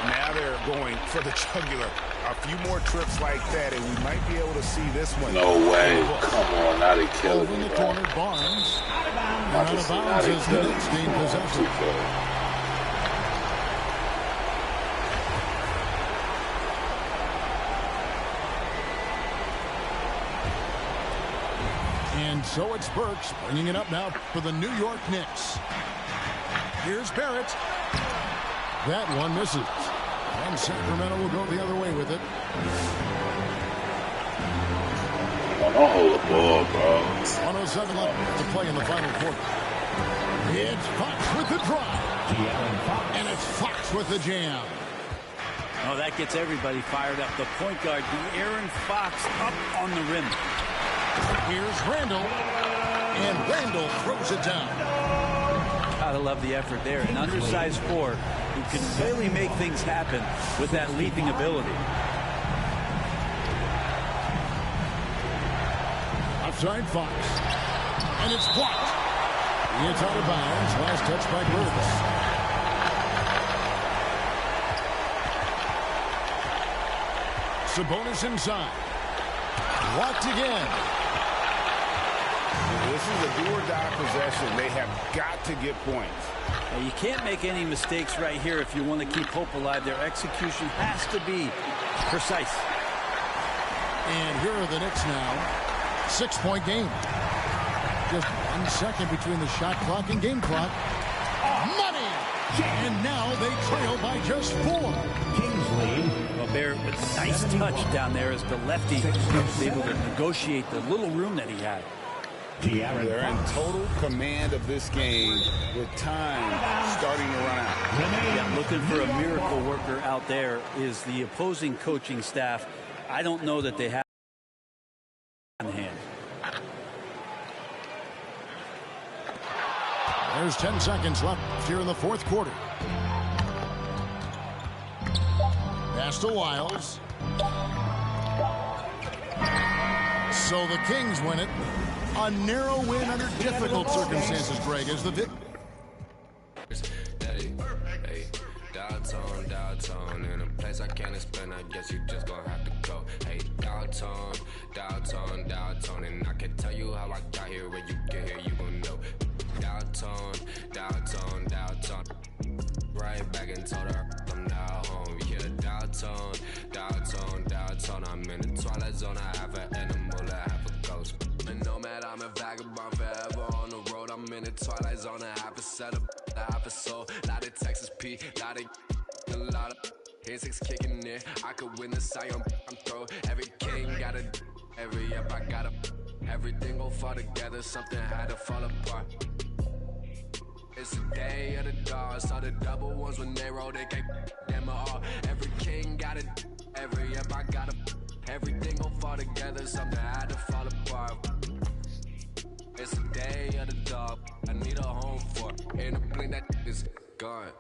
Now they're going for the jugular. A few more trips like that, and we might be able to see this one. No way. Come on, now they killing Over in me, the bro. corner, Barnes. And Not out to of see, now bounds they as the killing Knicks me. gain possession. And so it's Burks bringing it up now for the New York Knicks. Here's Barrett. That one misses. And Sacramento will go the other way with it. Don't hold the ball, bro. 107 left to play in the final quarter. It's Fox with the drive. And it's Fox with the jam. Oh, that gets everybody fired up. The point guard, De'Aaron Fox, up on the rim. Here's Randall. And Randall throws it down. Gotta love the effort there. An undersized forward who can really make things happen with that leaping ability. Outside Fox. And it's blocked. It's out of bounds. Last touch by Burks. Sabonis inside. Blocked again. This is a do-or-die possession. They have got to get points. Now, you can't make any mistakes right here if you want to keep hope alive. Their execution has to be precise. And here are the Knicks now. 6-point game. Just 1 second between the shot clock and game clock. Money! And now they trail by just 4. Kings lead. Well, Bear, with a nice touch down there as the lefty was able to negotiate the little room that he had. They're in total command of this game with time starting to run out. Yeah, looking for a miracle worker out there is the opposing coaching staff. I don't know that they have on hand. There's 10 seconds left here in the 4th quarter. Pass to Wiles. So the Kings win it. A narrow win under difficult circumstances, Greg, as the victor. Downtown, in a place I can't explain. I guess you just gonna have to go. Hey, downtown, and I can tell you how I got here. When you get here, you gon' know. Downtown. Right back and told her I'm now home. Yeah, downtown. I'm in the twilight zone. I have an animal, I have a ghost. And no matter, I'm a vagabond forever on the road. I'm in the twilight zone. I have a setup, I have a soul. Lot of Texas P, lot of his six kicking in. I could win the Sion, I'm throw. Every king got a, every up I got a. Everything gon' fall together, something had to fall apart. It's the day of the dog. Saw the double ones when they roll, they can't them all. Every king got it, every up I got a. Everything gon' fall together, something had to fall apart. It's the day of the dog. I need a home for. In a blink that is gone.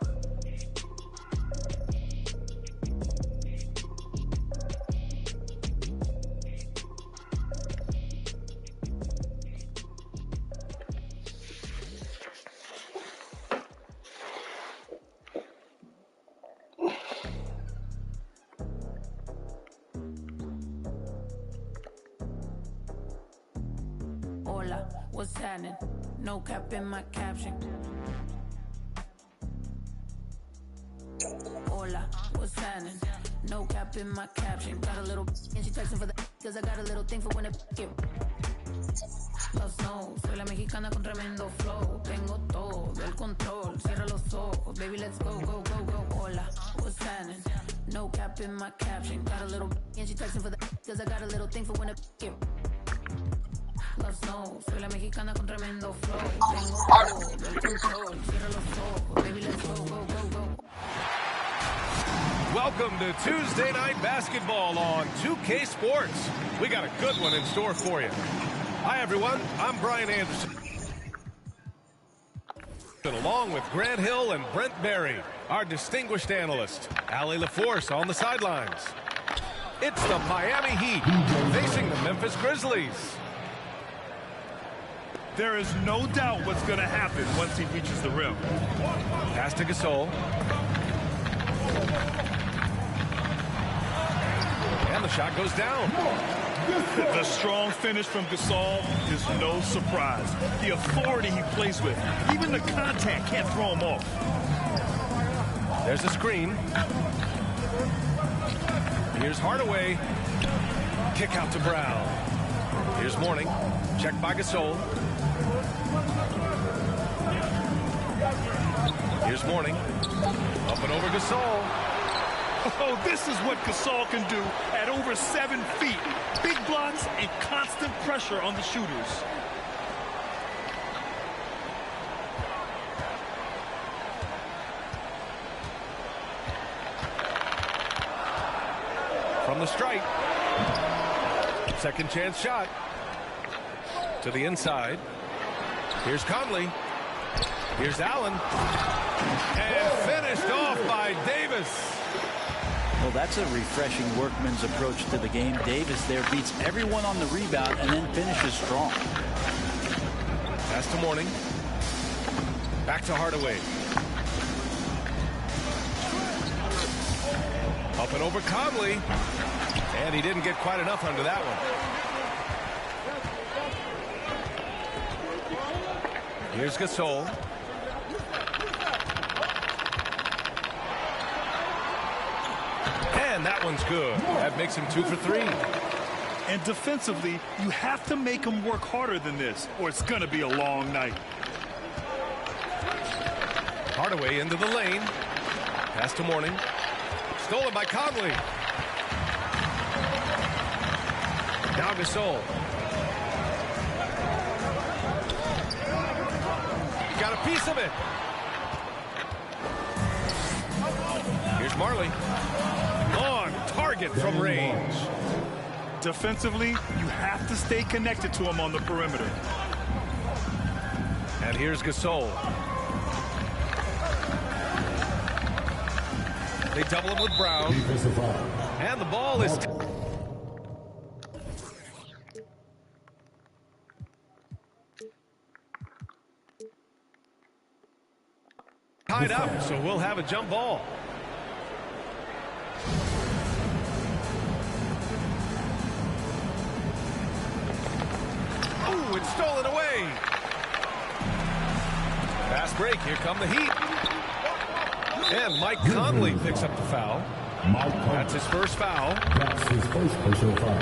What's happening? No cap in my caption. Hola, what's happening? No cap in my caption. Got a little and she texting for the cause I got a little thing for when it get. Los no, soy la mexicana con tremendo flow. Tengo todo el control. Cierra los ojos, baby, let's go, go, go, go. Hola, what's happening? No cap in my caption. Got a little and she texting for the cause I got a little thing for when it get. Los no, soy la mexicana con tremendo flow. Tengo todo el control. Cierra los ojos, baby, let's go, go, go, go. Welcome to Tuesday Night Basketball on 2K Sports. We got a good one in store for you. Hi, everyone. I'm Brian Anderson. Along with Grant Hill and Brent Berry, our distinguished analyst, Allie LaForce on the sidelines. It's the Miami Heat facing the Memphis Grizzlies. There is no doubt what's going to happen once he reaches the rim. Pass to Gasol. And the shot goes down. The strong finish from Gasol is no surprise. The authority he plays with, even the contact can't throw him off. There's a screen. Here's Hardaway. Kick out to Brown. Here's Mourning. Checked by Gasol. Here's Mourning. Up and over Gasol. Oh, this is what Gasol can do at over 7 feet. Big blocks and constant pressure on the shooters. From the stripe. Second chance shot. To the inside. Here's Conley. Here's Allen. And finished off by Davis. Well, that's a refreshing workman's approach to the game. Davis there beats everyone on the rebound and then finishes strong. Pass to Mourning. Back to Hardaway. Up and over Conley. And he didn't get quite enough under that one. Here's Gasol. And that one's good. That makes him 2 for 3. And defensively, you have to make him work harder than this, or it's going to be a long night. Hardaway into the lane. Pass to Mourning. Stolen by Conley. Now Gasol. Got a piece of it. Here's Marley. On target from range. Defensively, you have to stay connected to him on the perimeter. And here's Gasol. They double him with Brown. And the ball is tied up, so we'll have a jump ball. Ooh, it's stolen away. Fast break. Here come the Heat. And Mike Conley picks up the foul. That's his first foul. That's his first personal foul.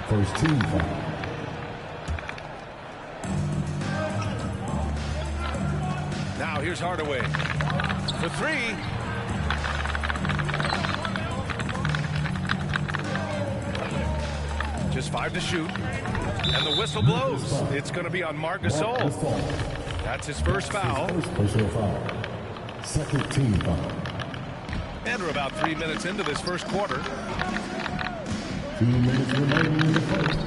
First team foul. Now here's Hardaway. For three. Just 5 to shoot. And the whistle blows. It's going to be on Marc Gasol. That's his first foul. First personal foul. Second team foul. And we're about 3 minutes into this first quarter. 2 minutes remaining in the first.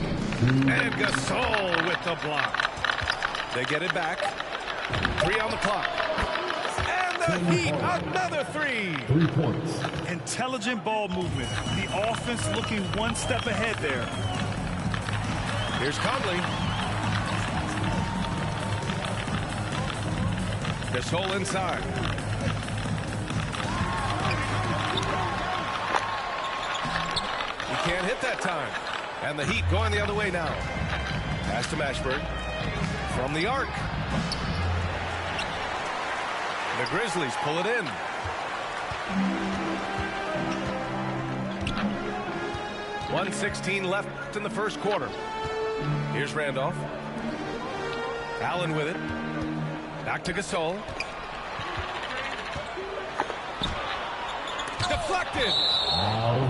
And Gasol with the block. They get it back. 3 on the clock. And the Heat, another 3. 3 points. Intelligent ball movement. The offense looking one step ahead there. Here's Conley. Gasol inside. He can't hit that time. And the Heat going the other way now. Pass to Mashburn. From the arc. The Grizzlies pull it in. .116 left in the first quarter. Here's Randolph. Allen with it. Back to Gasol. Deflected.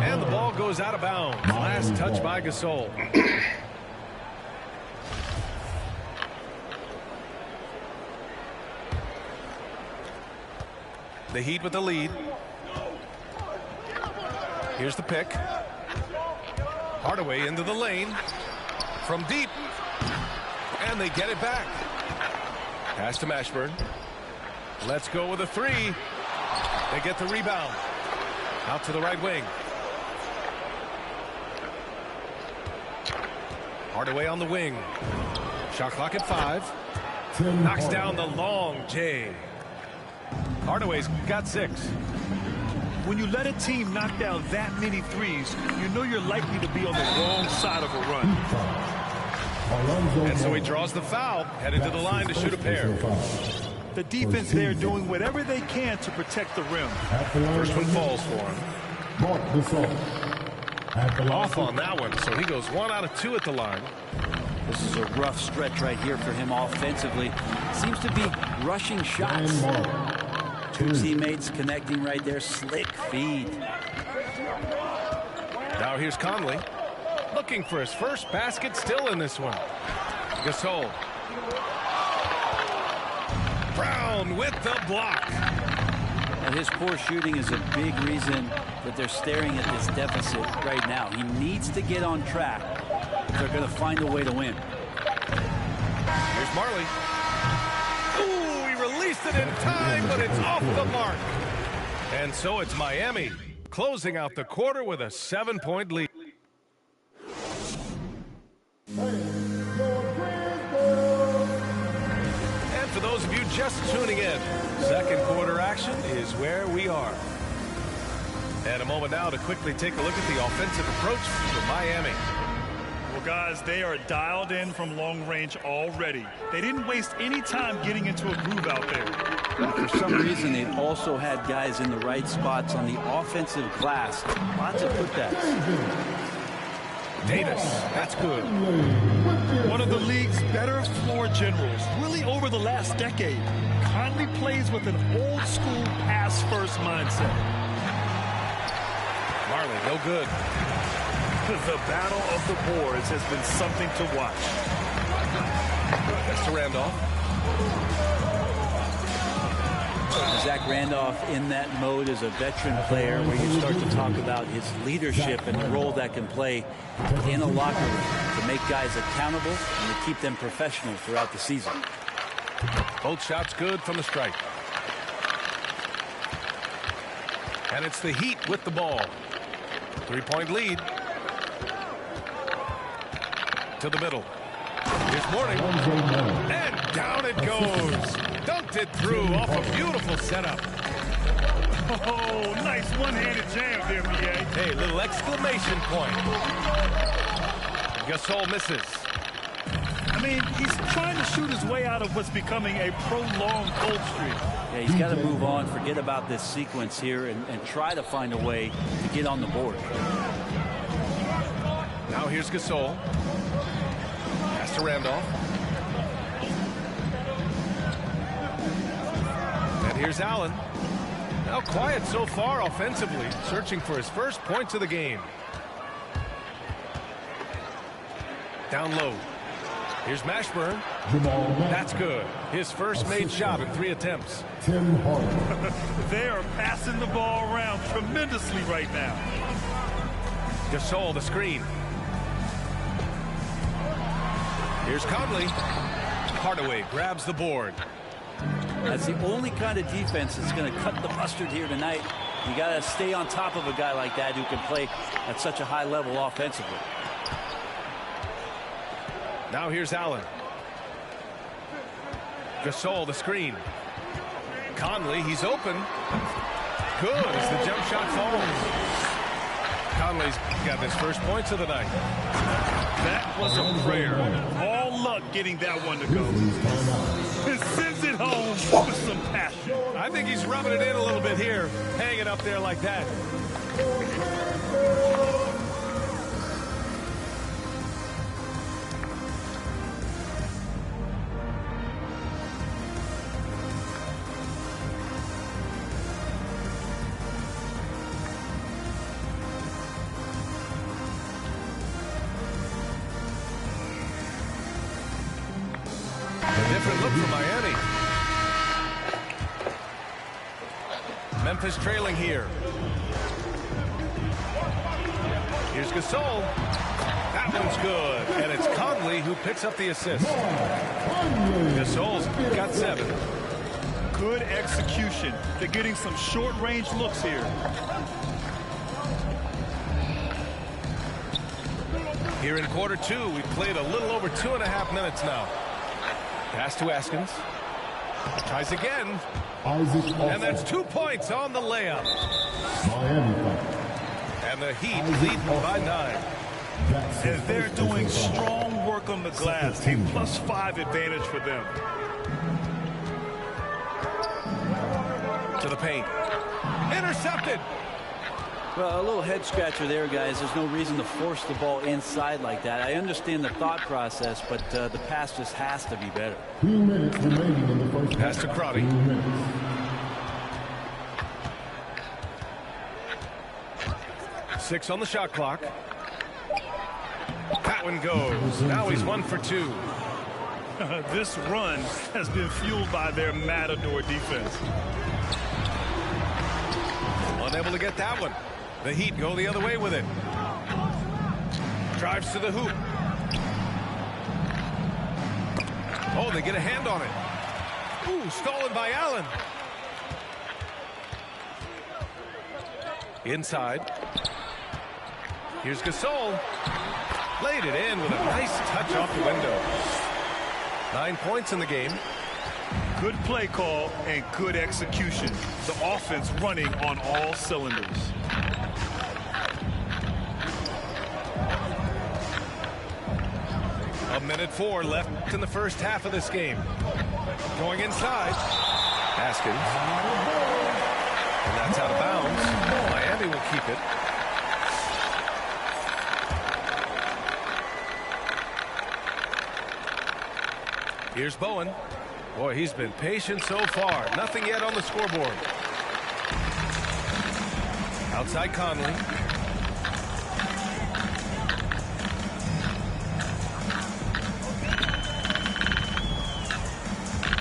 And the ball goes out of bounds. Last touch by Gasol. The Heat with the lead. Here's the pick. Hardaway into the lane. From deep. And they get it back. Pass to Mashburn. Let's go with a 3. They get the rebound. Out to the right wing. Hardaway on the wing. Shot clock at 5. Knocks down the long J. Hardaway's got 6. When you let a team knock down that many threes, you know you're likely to be on the wrong side of a run. And so he draws the foul, headed to the line to shoot a pair. The defense there doing whatever they can to protect the rim. First one falls for him. Off on that one, so he goes 1 out of 2 at the line. This is a rough stretch right here for him offensively. Seems to be rushing shots. 2 teammates connecting right there. Slick feed. Now here's Conley. Looking for his first basket, still in this one. Gasol. Brown with the block. And his poor shooting is a big reason that they're staring at this deficit right now. He needs to get on track if they're going to find a way to win. Here's Marley. Ooh, he released it in time, but it's off the mark. And so it's Miami closing out the quarter with a 7-point lead. And for those of you just tuning in, second quarter action is where we are. And a moment now to quickly take a look at the offensive approach for Miami. Well, guys, they are dialed in from long range already. They didn't waste any time getting into a groove out there. For some reason, they also had guys in the right spots on the offensive glass. Lots of putbacks. Davis, that's good. One of the league's better floor generals, really over the last decade. Conley plays with an old-school pass-first mindset. Marley, no good. The battle of the boards has been something to watch. That's to Randolph. Zach Randolph in that mode as a veteran player where you start to talk about his leadership and the role that can play in a locker room to make guys accountable and to keep them professional throughout the season. Both shots good from the stripe. And it's the Heat with the ball. 3-point lead. To the middle. Here's Mourning. And down it goes. Dunked it through off a beautiful setup. Oh, nice one-handed jam there, BA. Hey, little exclamation point. Gasol misses. I mean, he's trying to shoot his way out of what's becoming a prolonged cold streak. Yeah, he's got to move on, forget about this sequence here, and try to find a way to get on the board. Now here's Gasol. Pass to Randolph. And here's Allen. Now quiet so far offensively, searching for his first points of the game. Down low. Here's Mashburn. That's good. His first made shot in 3 attempts. They are passing the ball around tremendously right now. Gasol, the screen. Here's Conley. Hardaway grabs the board. That's the only kind of defense that's going to cut the mustard here tonight. You got to stay on top of a guy like that who can play at such a high level offensively. Now here's Allen. Gasol, the screen. Conley, he's open. Good as the jump shot falls. Conley's got his first points of the night. That was a prayer. All luck getting that one to go. And sends it home with some passion. I think he's rubbing it in a little bit here, hanging up there like that. Different look for Miami. Memphis trailing here. Here's Gasol. That one's good. And it's Conley who picks up the assist. Gasol's got 7. Good execution. They're getting some short-range looks here. Here in quarter 2, we've played a little over 2.5 minutes now. Pass to Askins. Tries again. And that's 2 points on the layup. And the Heat lead by 9. And they're doing strong work on the glass. A +5 advantage for them. To the paint. Intercepted. Well, a little head scratcher there, guys. There's no reason to force the ball inside like that. I understand the thought process, but the pass just has to be better. 2 minutes remaining in the first. Pass to Crotty. 2 minutes. Six on the shot clock. That one goes. Now he's 1 for 2. This run has been fueled by their Matador defense. Unable to get that one. The Heat go the other way with it. Drives to the hoop. Oh, they get a hand on it. Ooh, stolen by Allen. Inside. Here's Gasol. Laid it in with a nice touch off the window. 9 points in the game. Good play call and good execution. The offense running on all cylinders. A minute 4 left in the first half of this game. Going inside. Haskins. And that's out of bounds. Miami will keep it. Here's Bowen. Boy, he's been patient so far. Nothing yet on the scoreboard. Outside Conley.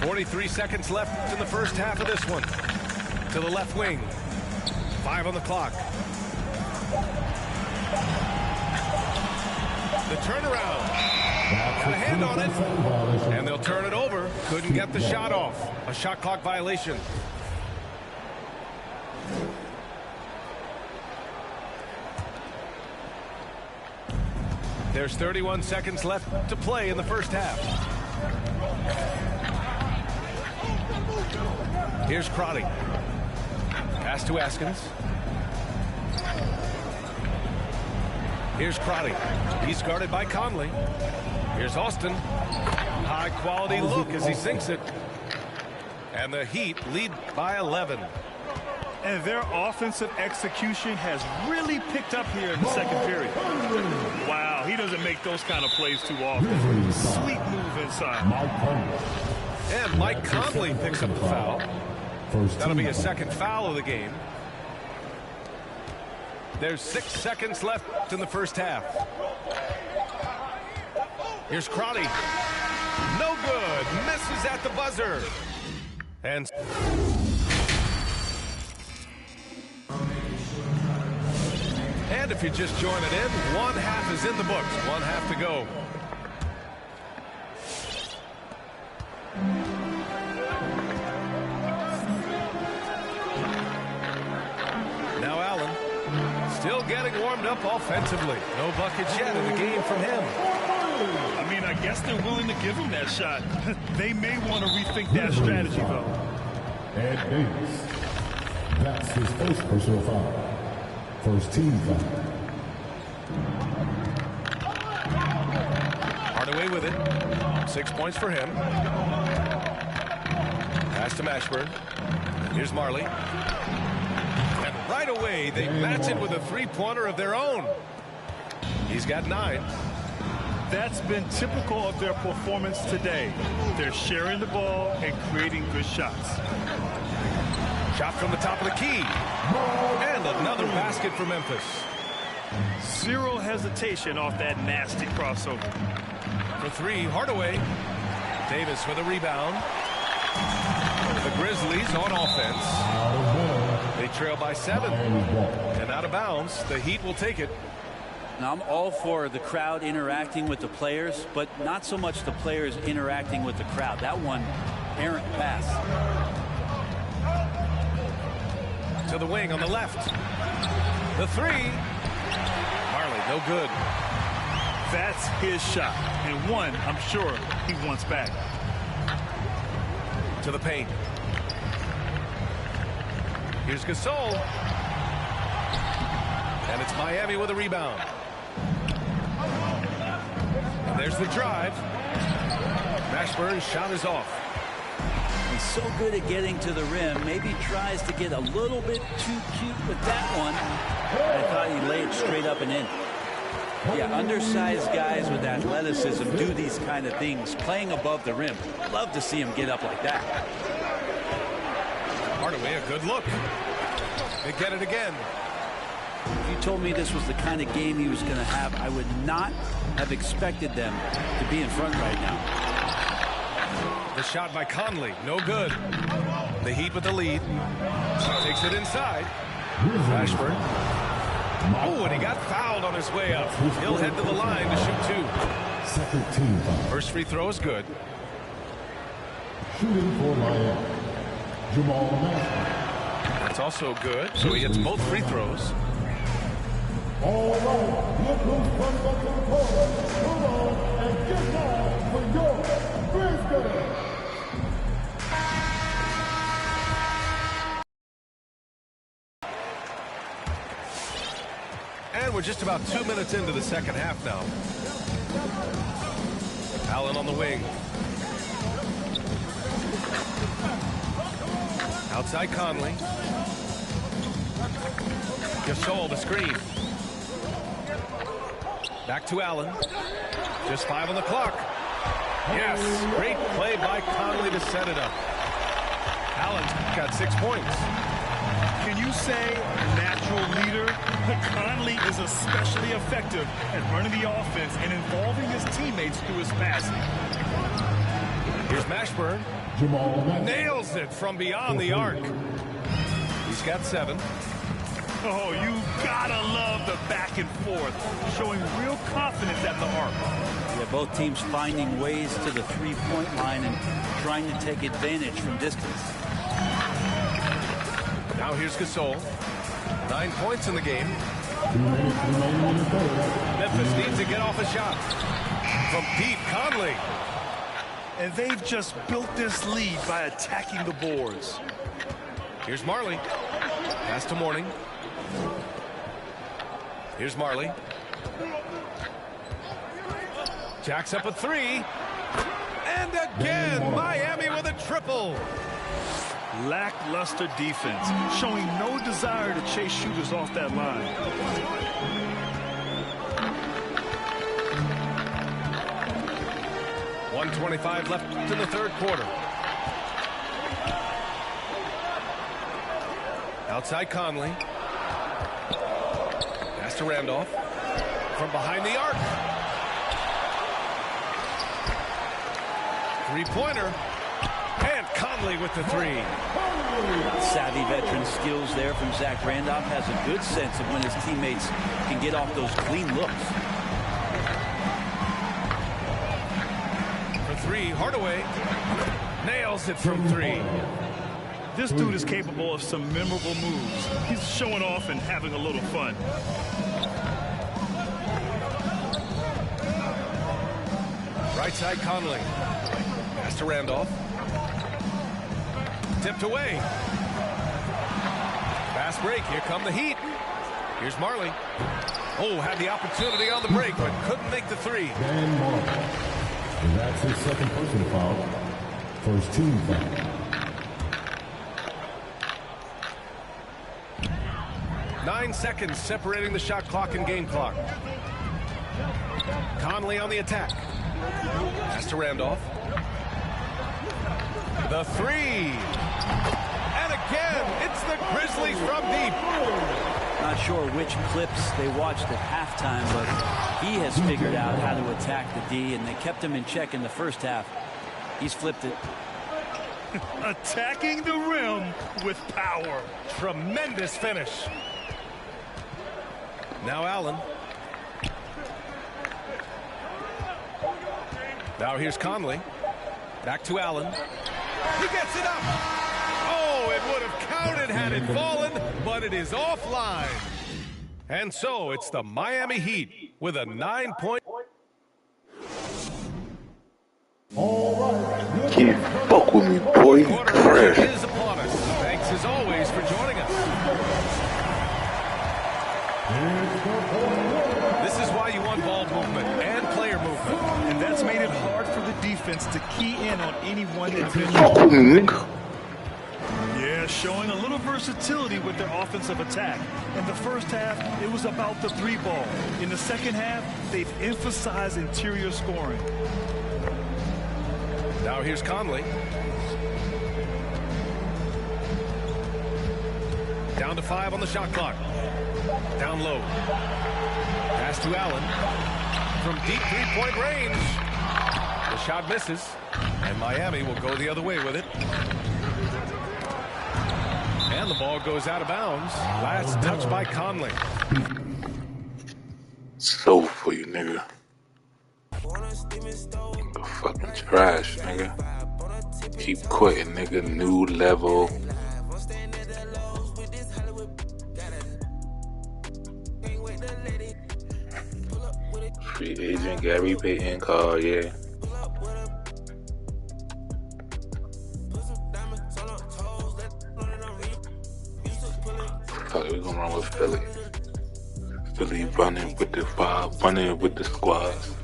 .43 seconds left in the first half of this one. To the left wing. 5 on the clock. The turnaround. Got a hand on it. And they'll turn it over. Couldn't get the shot off. A shot clock violation. There's 31 seconds left to play in the first half. Here's Crotty. Pass to Askins. Here's Crotty. He's guarded by Conley. Here's Austin. High quality look as he sinks it. And the Heat lead by 11. And their offensive execution has really picked up here in the second period. Wow, he doesn't make those kind of plays too often. Sweet move inside. And Mike Conley picks up the foul. That'll be a second foul of the game. There's 6 seconds left in the first half. Here's Crotty. No good. Misses at the buzzer. And if you're just joining in, one half is in the books. One half to go. Now Allen still getting warmed up offensively. No buckets yet in the game from him. I mean, I guess they're willing to give him that shot. They may want to rethink that strategy, though. Ed Davis. That's his first personal foul. First team foul. Hardaway with it. 6 points for him. Pass to Mashburn. Here's Marley. And right away, they match it with a three-pointer of their own. He's got 9. That's been typical of their performance today. They're sharing the ball and creating good shots. Shot from the top of the key. And another basket for Memphis. Zero hesitation off that nasty crossover. For 3, Hardaway. Davis with a rebound. The Grizzlies on offense. They trail by 7. And out of bounds, the Heat will take it. Now, I'm all for the crowd interacting with the players, but not so much the players interacting with the crowd. That one, errant pass. To the wing on the left. The 3. Marley, no good. That's his shot. And one, I'm sure he wants back. To the paint. Here's Gasol. And it's Miami with a rebound. And there's the drive. Mashburn's shot is off. He's so good at getting to the rim. Maybe tries to get a little bit too cute with that one. I thought he laid it straight up and in. Yeah, undersized guys with athleticism do these kind of things, playing above the rim. Love to see him get up like that. Hardaway, a good look. They get it again. If you told me this was the kind of game he was going to have, I would not have expected them to be in front right now. The shot by Conley, no good. The Heat with the lead. Takes it inside. Ashburn. Oh, and he got fouled on his way up. He'll head to the line to shoot 2. Second team foul. First free throw is good. Shooting for Miami. Jamal Mashburn. That's also good. So he hits both free throws. All right, look who's coming up to the court. Come on and get down for your Grizzlies. And we're just about 2 minutes into the second half now. Allen on the wing. Outside Conley. Gasol the screen. Back to Allen. Just 5 on the clock. Yes, great play by Conley to set it up. Allen's got 6 points. Can you say natural leader? Conley is especially effective at running the offense and involving his teammates through his passing. Here's Mashburn. Nails it from beyond the arc. He's got 7. Oh, you gotta love the back and forth, showing real confidence at the arc. Yeah, both teams finding ways to the three-point line and trying to take advantage from distance. Now here's Gasol. 9 points in the game. Memphis needs to get off a shot. From deep, Conley. And they've just built this lead by attacking the boards. Here's Marley. Pass to Mourning. Here's Marley. Jacks up a 3. And again, Miami with a triple. Lackluster defense, showing no desire to chase shooters off that line. .125 left in the third quarter. Outside Conley. Pass to Randolph. From behind the arc. Three-pointer. And Conley with the 3. Savvy veteran skills there from Zach Randolph. Has a good sense of when his teammates can get off those clean looks. For 3, Hardaway. Nails it from 3. This dude is capable of some memorable moves. He's showing off and having a little fun. Right side Conley. Pass to Randolph. Tipped away. Fast break. Here come the Heat. Here's Marley. Oh, had the opportunity on the break, but couldn't make the 3. Dan Marley. And that's his second personal foul. First team foul. Nine seconds separating the shot clock and game clock. Conley on the attack. Pass to Randolph. The 3. And again, it's the Grizzlies from deep. Not sure which clips they watched at halftime, but he has figured out how to attack the D, and they kept him in check in the first half. He's flipped it. Attacking the rim with power. Tremendous finish. Now Allen. Now here's Conley. Back to Allen. He gets it up. Oh, it would have counted had it fallen, but it is offline. And so it's the Miami Heat with a 9-point. Can't fuck with me, boy. You trash. Is upon us. Thanks as always for joining us. This is why you want ball movement and player movement. And that's made it hard for the defense to key in on any one individual. Fuck with me, nigga. Yeah, showing a little versatility with their offensive attack. In the first half, it was about the 3 ball. In the second half, they've emphasized interior scoring. Now here's Conley. Down to 5 on the shot clock. Down low. Pass to Allen. From deep 3-point range. The shot misses. And Miami will go the other way with it. And the ball goes out of bounds. Last touch by Conley. So for you, nigga. The fucking trash, nigga. Keep quitting, nigga. New level. Free agent Gary Payton call, yeah. Fuck it, we gonna run with Philly. Philly running with the 5, running with the squads.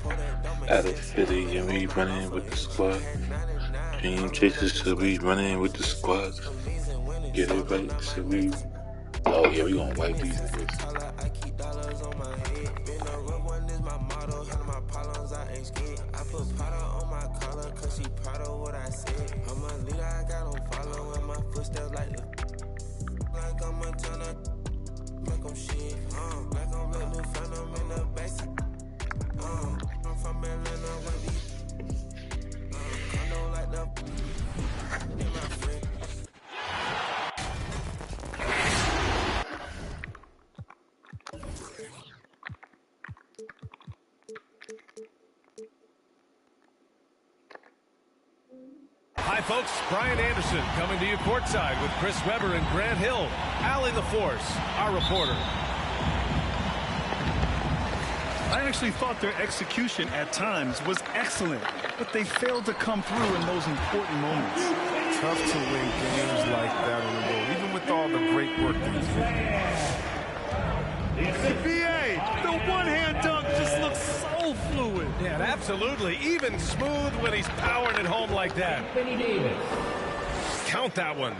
Out of Philly, and we running with the squad. Dream Chasers should be running with the squads. Get it right, should we? Oh yeah, we gonna wipe these niggas. like I'm a ton of like I'm shit, like I'm real new phantom in the basic. I'm from Atlanta with these condo like the in my friend. Hi, folks. Brian Anderson coming to you courtside with Chris Webber and Grant Hill. Allie LaForce, our reporter. I actually thought their execution at times was excellent, but they failed to come through in those important moments. Tough to win games like that on the road, even with all the great work that he's doing. BA, the one-hand dunk just looks so fluid. Yeah, absolutely. Even smooth when he's powering it home like that. Count that one.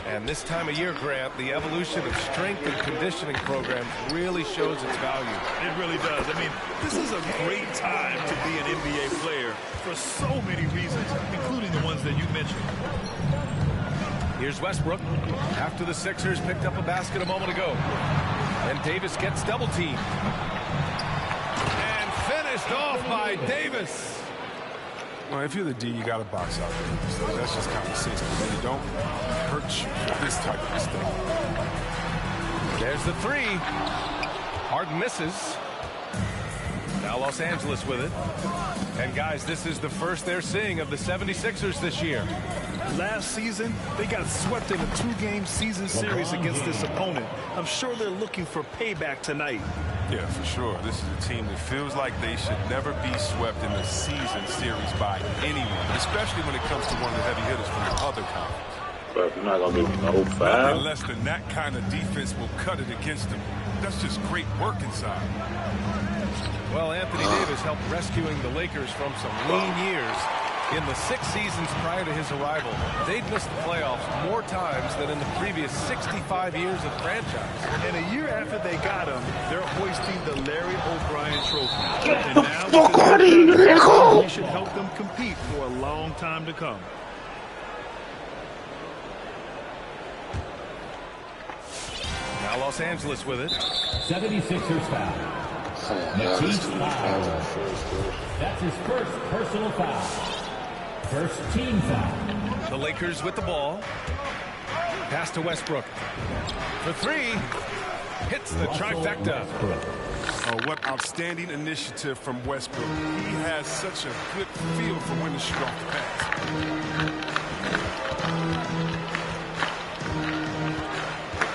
And this time of year, Grant, the evolution of strength and conditioning programs really shows its value. It really does. I mean, this is a great time to be an NBA player for so many reasons, including the ones that you mentioned. Here's Westbrook after the Sixers picked up a basket a moment ago. And Davis gets double-teamed. And finished off by Davis. Well, if you're the D, you got to box out. So that's just common sense. But you don't hurt you for this type of mistake. There's the three. Harden misses. Now Los Angeles with it. And, guys, this is the first they're seeing of the 76ers this year. Last season, they got swept in a 2-game season series against this opponent. I'm sure they're looking for payback tonight. Yeah, for sure. This is a team that feels like they should never be swept in a season series by anyone, especially when it comes to one of the heavy hitters from the other conference. But you're not going to give me no foul. Nothing less than that kind of defense will cut it against them. That's just great work inside. Well, Anthony Davis helped rescuing the Lakers from some lean years. In the 6 seasons prior to his arrival, they'd missed the playoffs more times than in the previous 65 years of franchise. And a year after they got him, they're hoisting the Larry O'Brien Trophy. Get and the now fuck out of here, nigga! He should help them compete for a long time to come. Now Los Angeles with it. 76ers foul. Matisse foul. That's his first personal foul. First team foul. The Lakers with the ball. Pass to Westbrook. For three. Hits the trifecta. Oh, what outstanding initiative from Westbrook. He has such a good feel for when to shoot off the pass.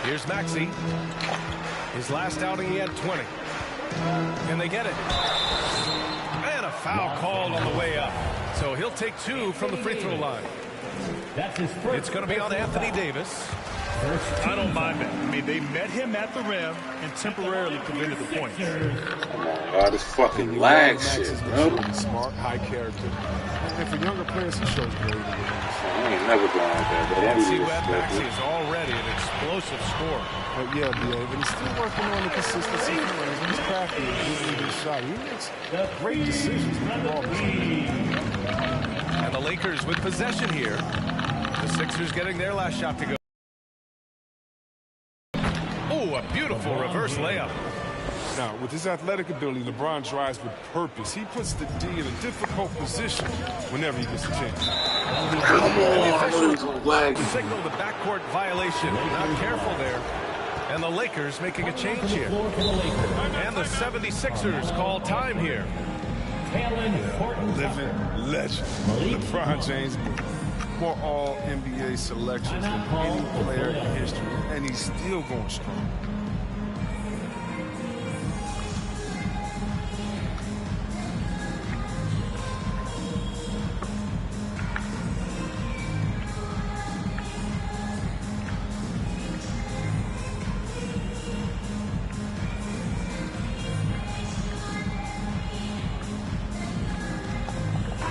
Here's Maxey. His last outing, he had 20. And they get it. And a foul called on the way up. So he'll take 2 from the free throw line. That's his first. It's going to be on Anthony Davis. I don't mind that. I mean, they met him at the rim and temporarily prevented the point. All this fucking lag shit, bro. Smart, high character. And for younger players, he shows great. I ain't never going like that, but And see, Webb Maxey is already an explosive scorer. Yeah, but he's still working on the consistency. He's crafty and he's his shot. He makes great decisions with the ball. And the Lakers with possession here. The Sixers getting their last shot to go. Oh, a beautiful reverse layup. Now, with his athletic ability, LeBron drives with purpose. He puts the D in a difficult position whenever he gets a chance. Come on, signal the backcourt violation. Not careful there. And the Lakers making a change here. And the 76ers call time here. Living legend. LeBron James, more all-NBA selections than any player in history. And he's still going strong.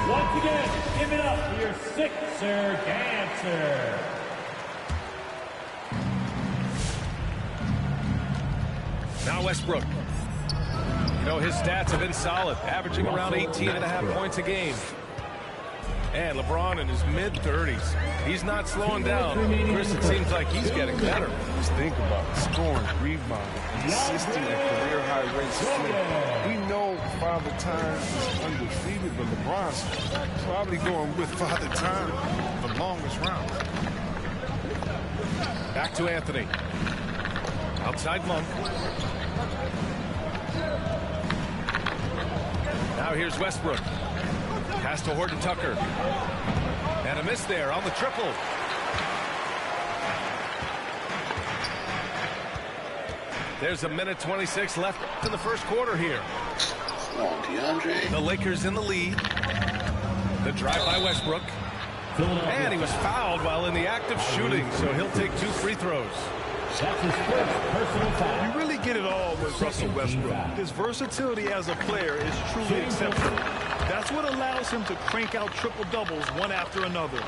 Once again, give it up for your Sixer dancer. Now Westbrook. You know, his stats have been solid, averaging around 18.5 points a game. And LeBron in his mid-30s. He's not slowing down. Chris, it seems like he's getting better. Just think about it. Scoring, rebounding, and assisting at career high rates. We know Father Time is undefeated, but LeBron's probably going with Father Time the longest round. Back to Anthony. Outside Monk. Now here's Westbrook. Pass to Horton Tucker. And a miss there on the triple. There's a minute 26 left in the first quarter here. Oh, DeAndre. The Lakers in the lead. The drive by Westbrook. And he was fouled while in the act of shooting, so he'll take 2 free throws. That's his first personal foul. You really get it all with Russell Westbrook. His versatility as a player is truly exceptional. That's what allows him to crank out triple-doubles one after another.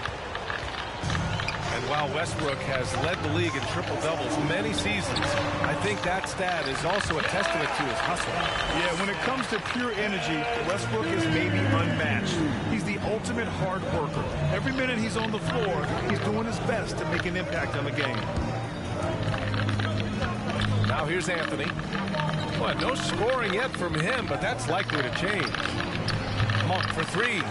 And while Westbrook has led the league in triple-doubles many seasons, I think that stat is also a testament to his hustle. Yeah, when it comes to pure energy, Westbrook is maybe unmatched. He's the ultimate hard worker. Every minute he's on the floor, he's doing his best to make an impact on the game. Now here's Anthony. Well, no scoring yet from him, but that's likely to change. Monk for 3.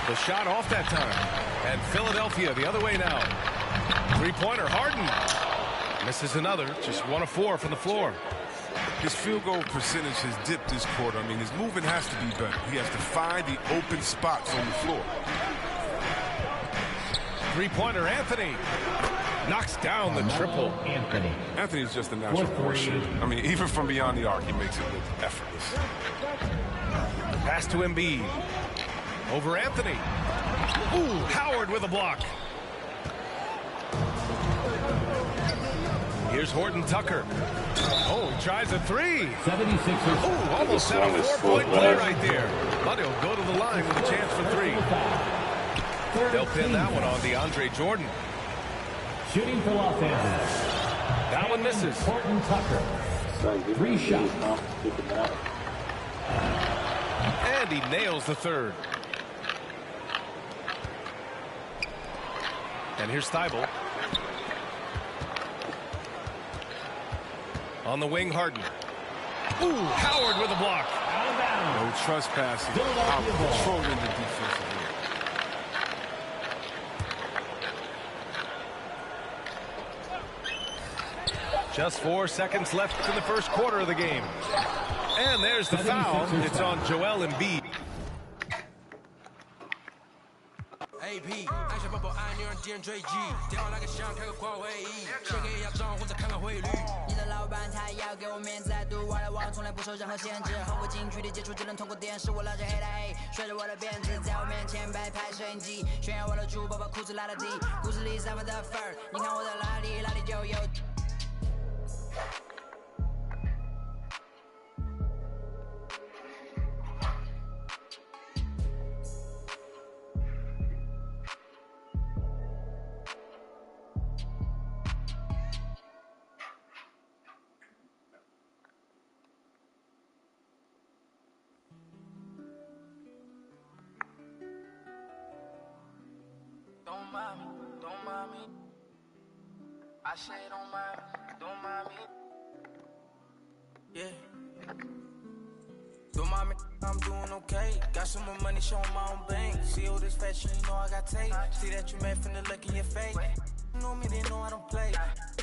The shot off that time. And Philadelphia the other way now. 3-pointer, Harden. Misses another, just 1 of 4 from the floor. His field goal percentage has dipped this quarter. I mean, his movement has to be better. He has to find the open spots on the floor. 3-pointer, Anthony. Knocks down the triple. Anthony's just a natural force. I mean, even from beyond the arc, he makes it look effortless. Pass to Embiid. Over Anthony. Ooh, Howard with a block. Here's Horton Tucker. Oh, he tries a 3. 76ers. Ooh, almost had a 4-point play right there. But he'll go to the line with a chance for 3. They'll pin that one on DeAndre Jordan. Shooting for Los Angeles. That one misses. Horton Tucker. 3 shots. And he nails the 3rd. And here's Thibault. On the wing, Harden. Ooh, Howard with a block. No trespassing. I'm controlling the defensive end. Just 4 seconds left in the first quarter of the game. And there's the foul. It's on Joel Embiid. AP， 按下宝宝按钮让敌人追击，电话那个响开个跨会议，钱给要账或者看看汇率。你的老板他要给我面子，在赌外来网从来不受任何限制，和我近距离接触只能通过电视，我拉着黑带 A， 甩着我的辫子，在我面前摆拍摄影机，炫耀我的珠宝，把裤子拉得低，故事里散发的粉儿，你看我在哪里，哪里就有。Don't mind me. I say don't mind me. Yeah. Don't mind me, I'm doing okay. Got some more money, showing my own bank. See all this fashion, you know I got tape. See that you made from the look in your face. You know me, they know I don't play.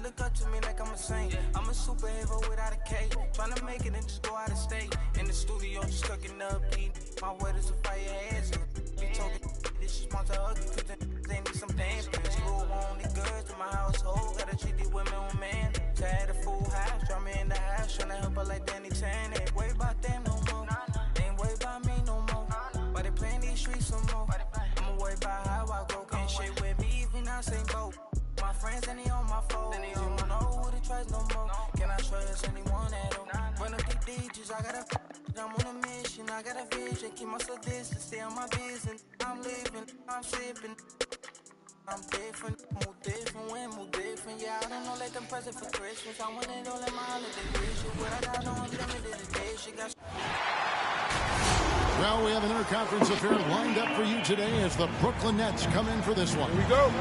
Look up to me like I'm a saint. I'm a superhero without a cape. Tryna make it and just go out of state. In the studio, just cooking up beat. My word is a fire heads. Be talking, this is my ugly, cause they need some dance. Screw on the goods to my household. Gotta treat these women with man. Tired of full house, draw me in the house. Tryna help her like Danny Tan. Ain't worry about them no more. They ain't worry about me no more. But they playing these streets some more. I'ma worry about how I go. Can't shit with me even I same boat. My friends and they on my phone. You don't know who to trust no more. Can I trust anyone at all? Run up the digits, I gotta. I'm on a mission, I got a vision. Keep myself distant, stay on my business. I'm living, I'm sipping. I'm different, move different, when move different. Yeah, I don't know, let them present for Christmas. I want it all in my holiday vision. What I got on limited edition. Got Well, we have an interconference affair lined up for you today as the Brooklyn Nets come in for this one. Here we go.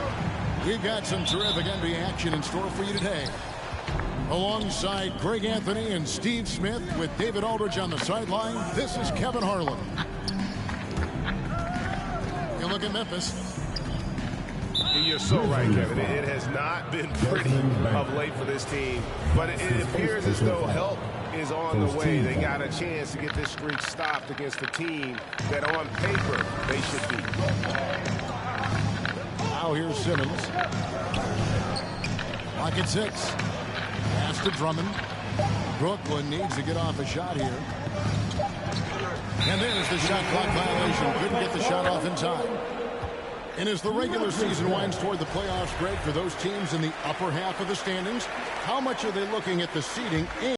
We've got some terrific NBA action in store for you today. Alongside Greg Anthony and Steve Smith with David Aldridge on the sideline, this is Kevin Harlan. You look at Memphis. You're so right, Kevin. It has not been pretty of late for this team, but it appears as though help is on the way. They got a chance to get this streak stopped against a team that on paper they should beat. Now here's Simmons. Clock at 6. Pass to Drummond. Brooklyn needs to get off a shot here. And there's the shot clock violation. Couldn't get the shot off in time. And as the regular season winds toward the playoffs, Greg, for those teams in the upper half of the standings, how much are they looking at the seeding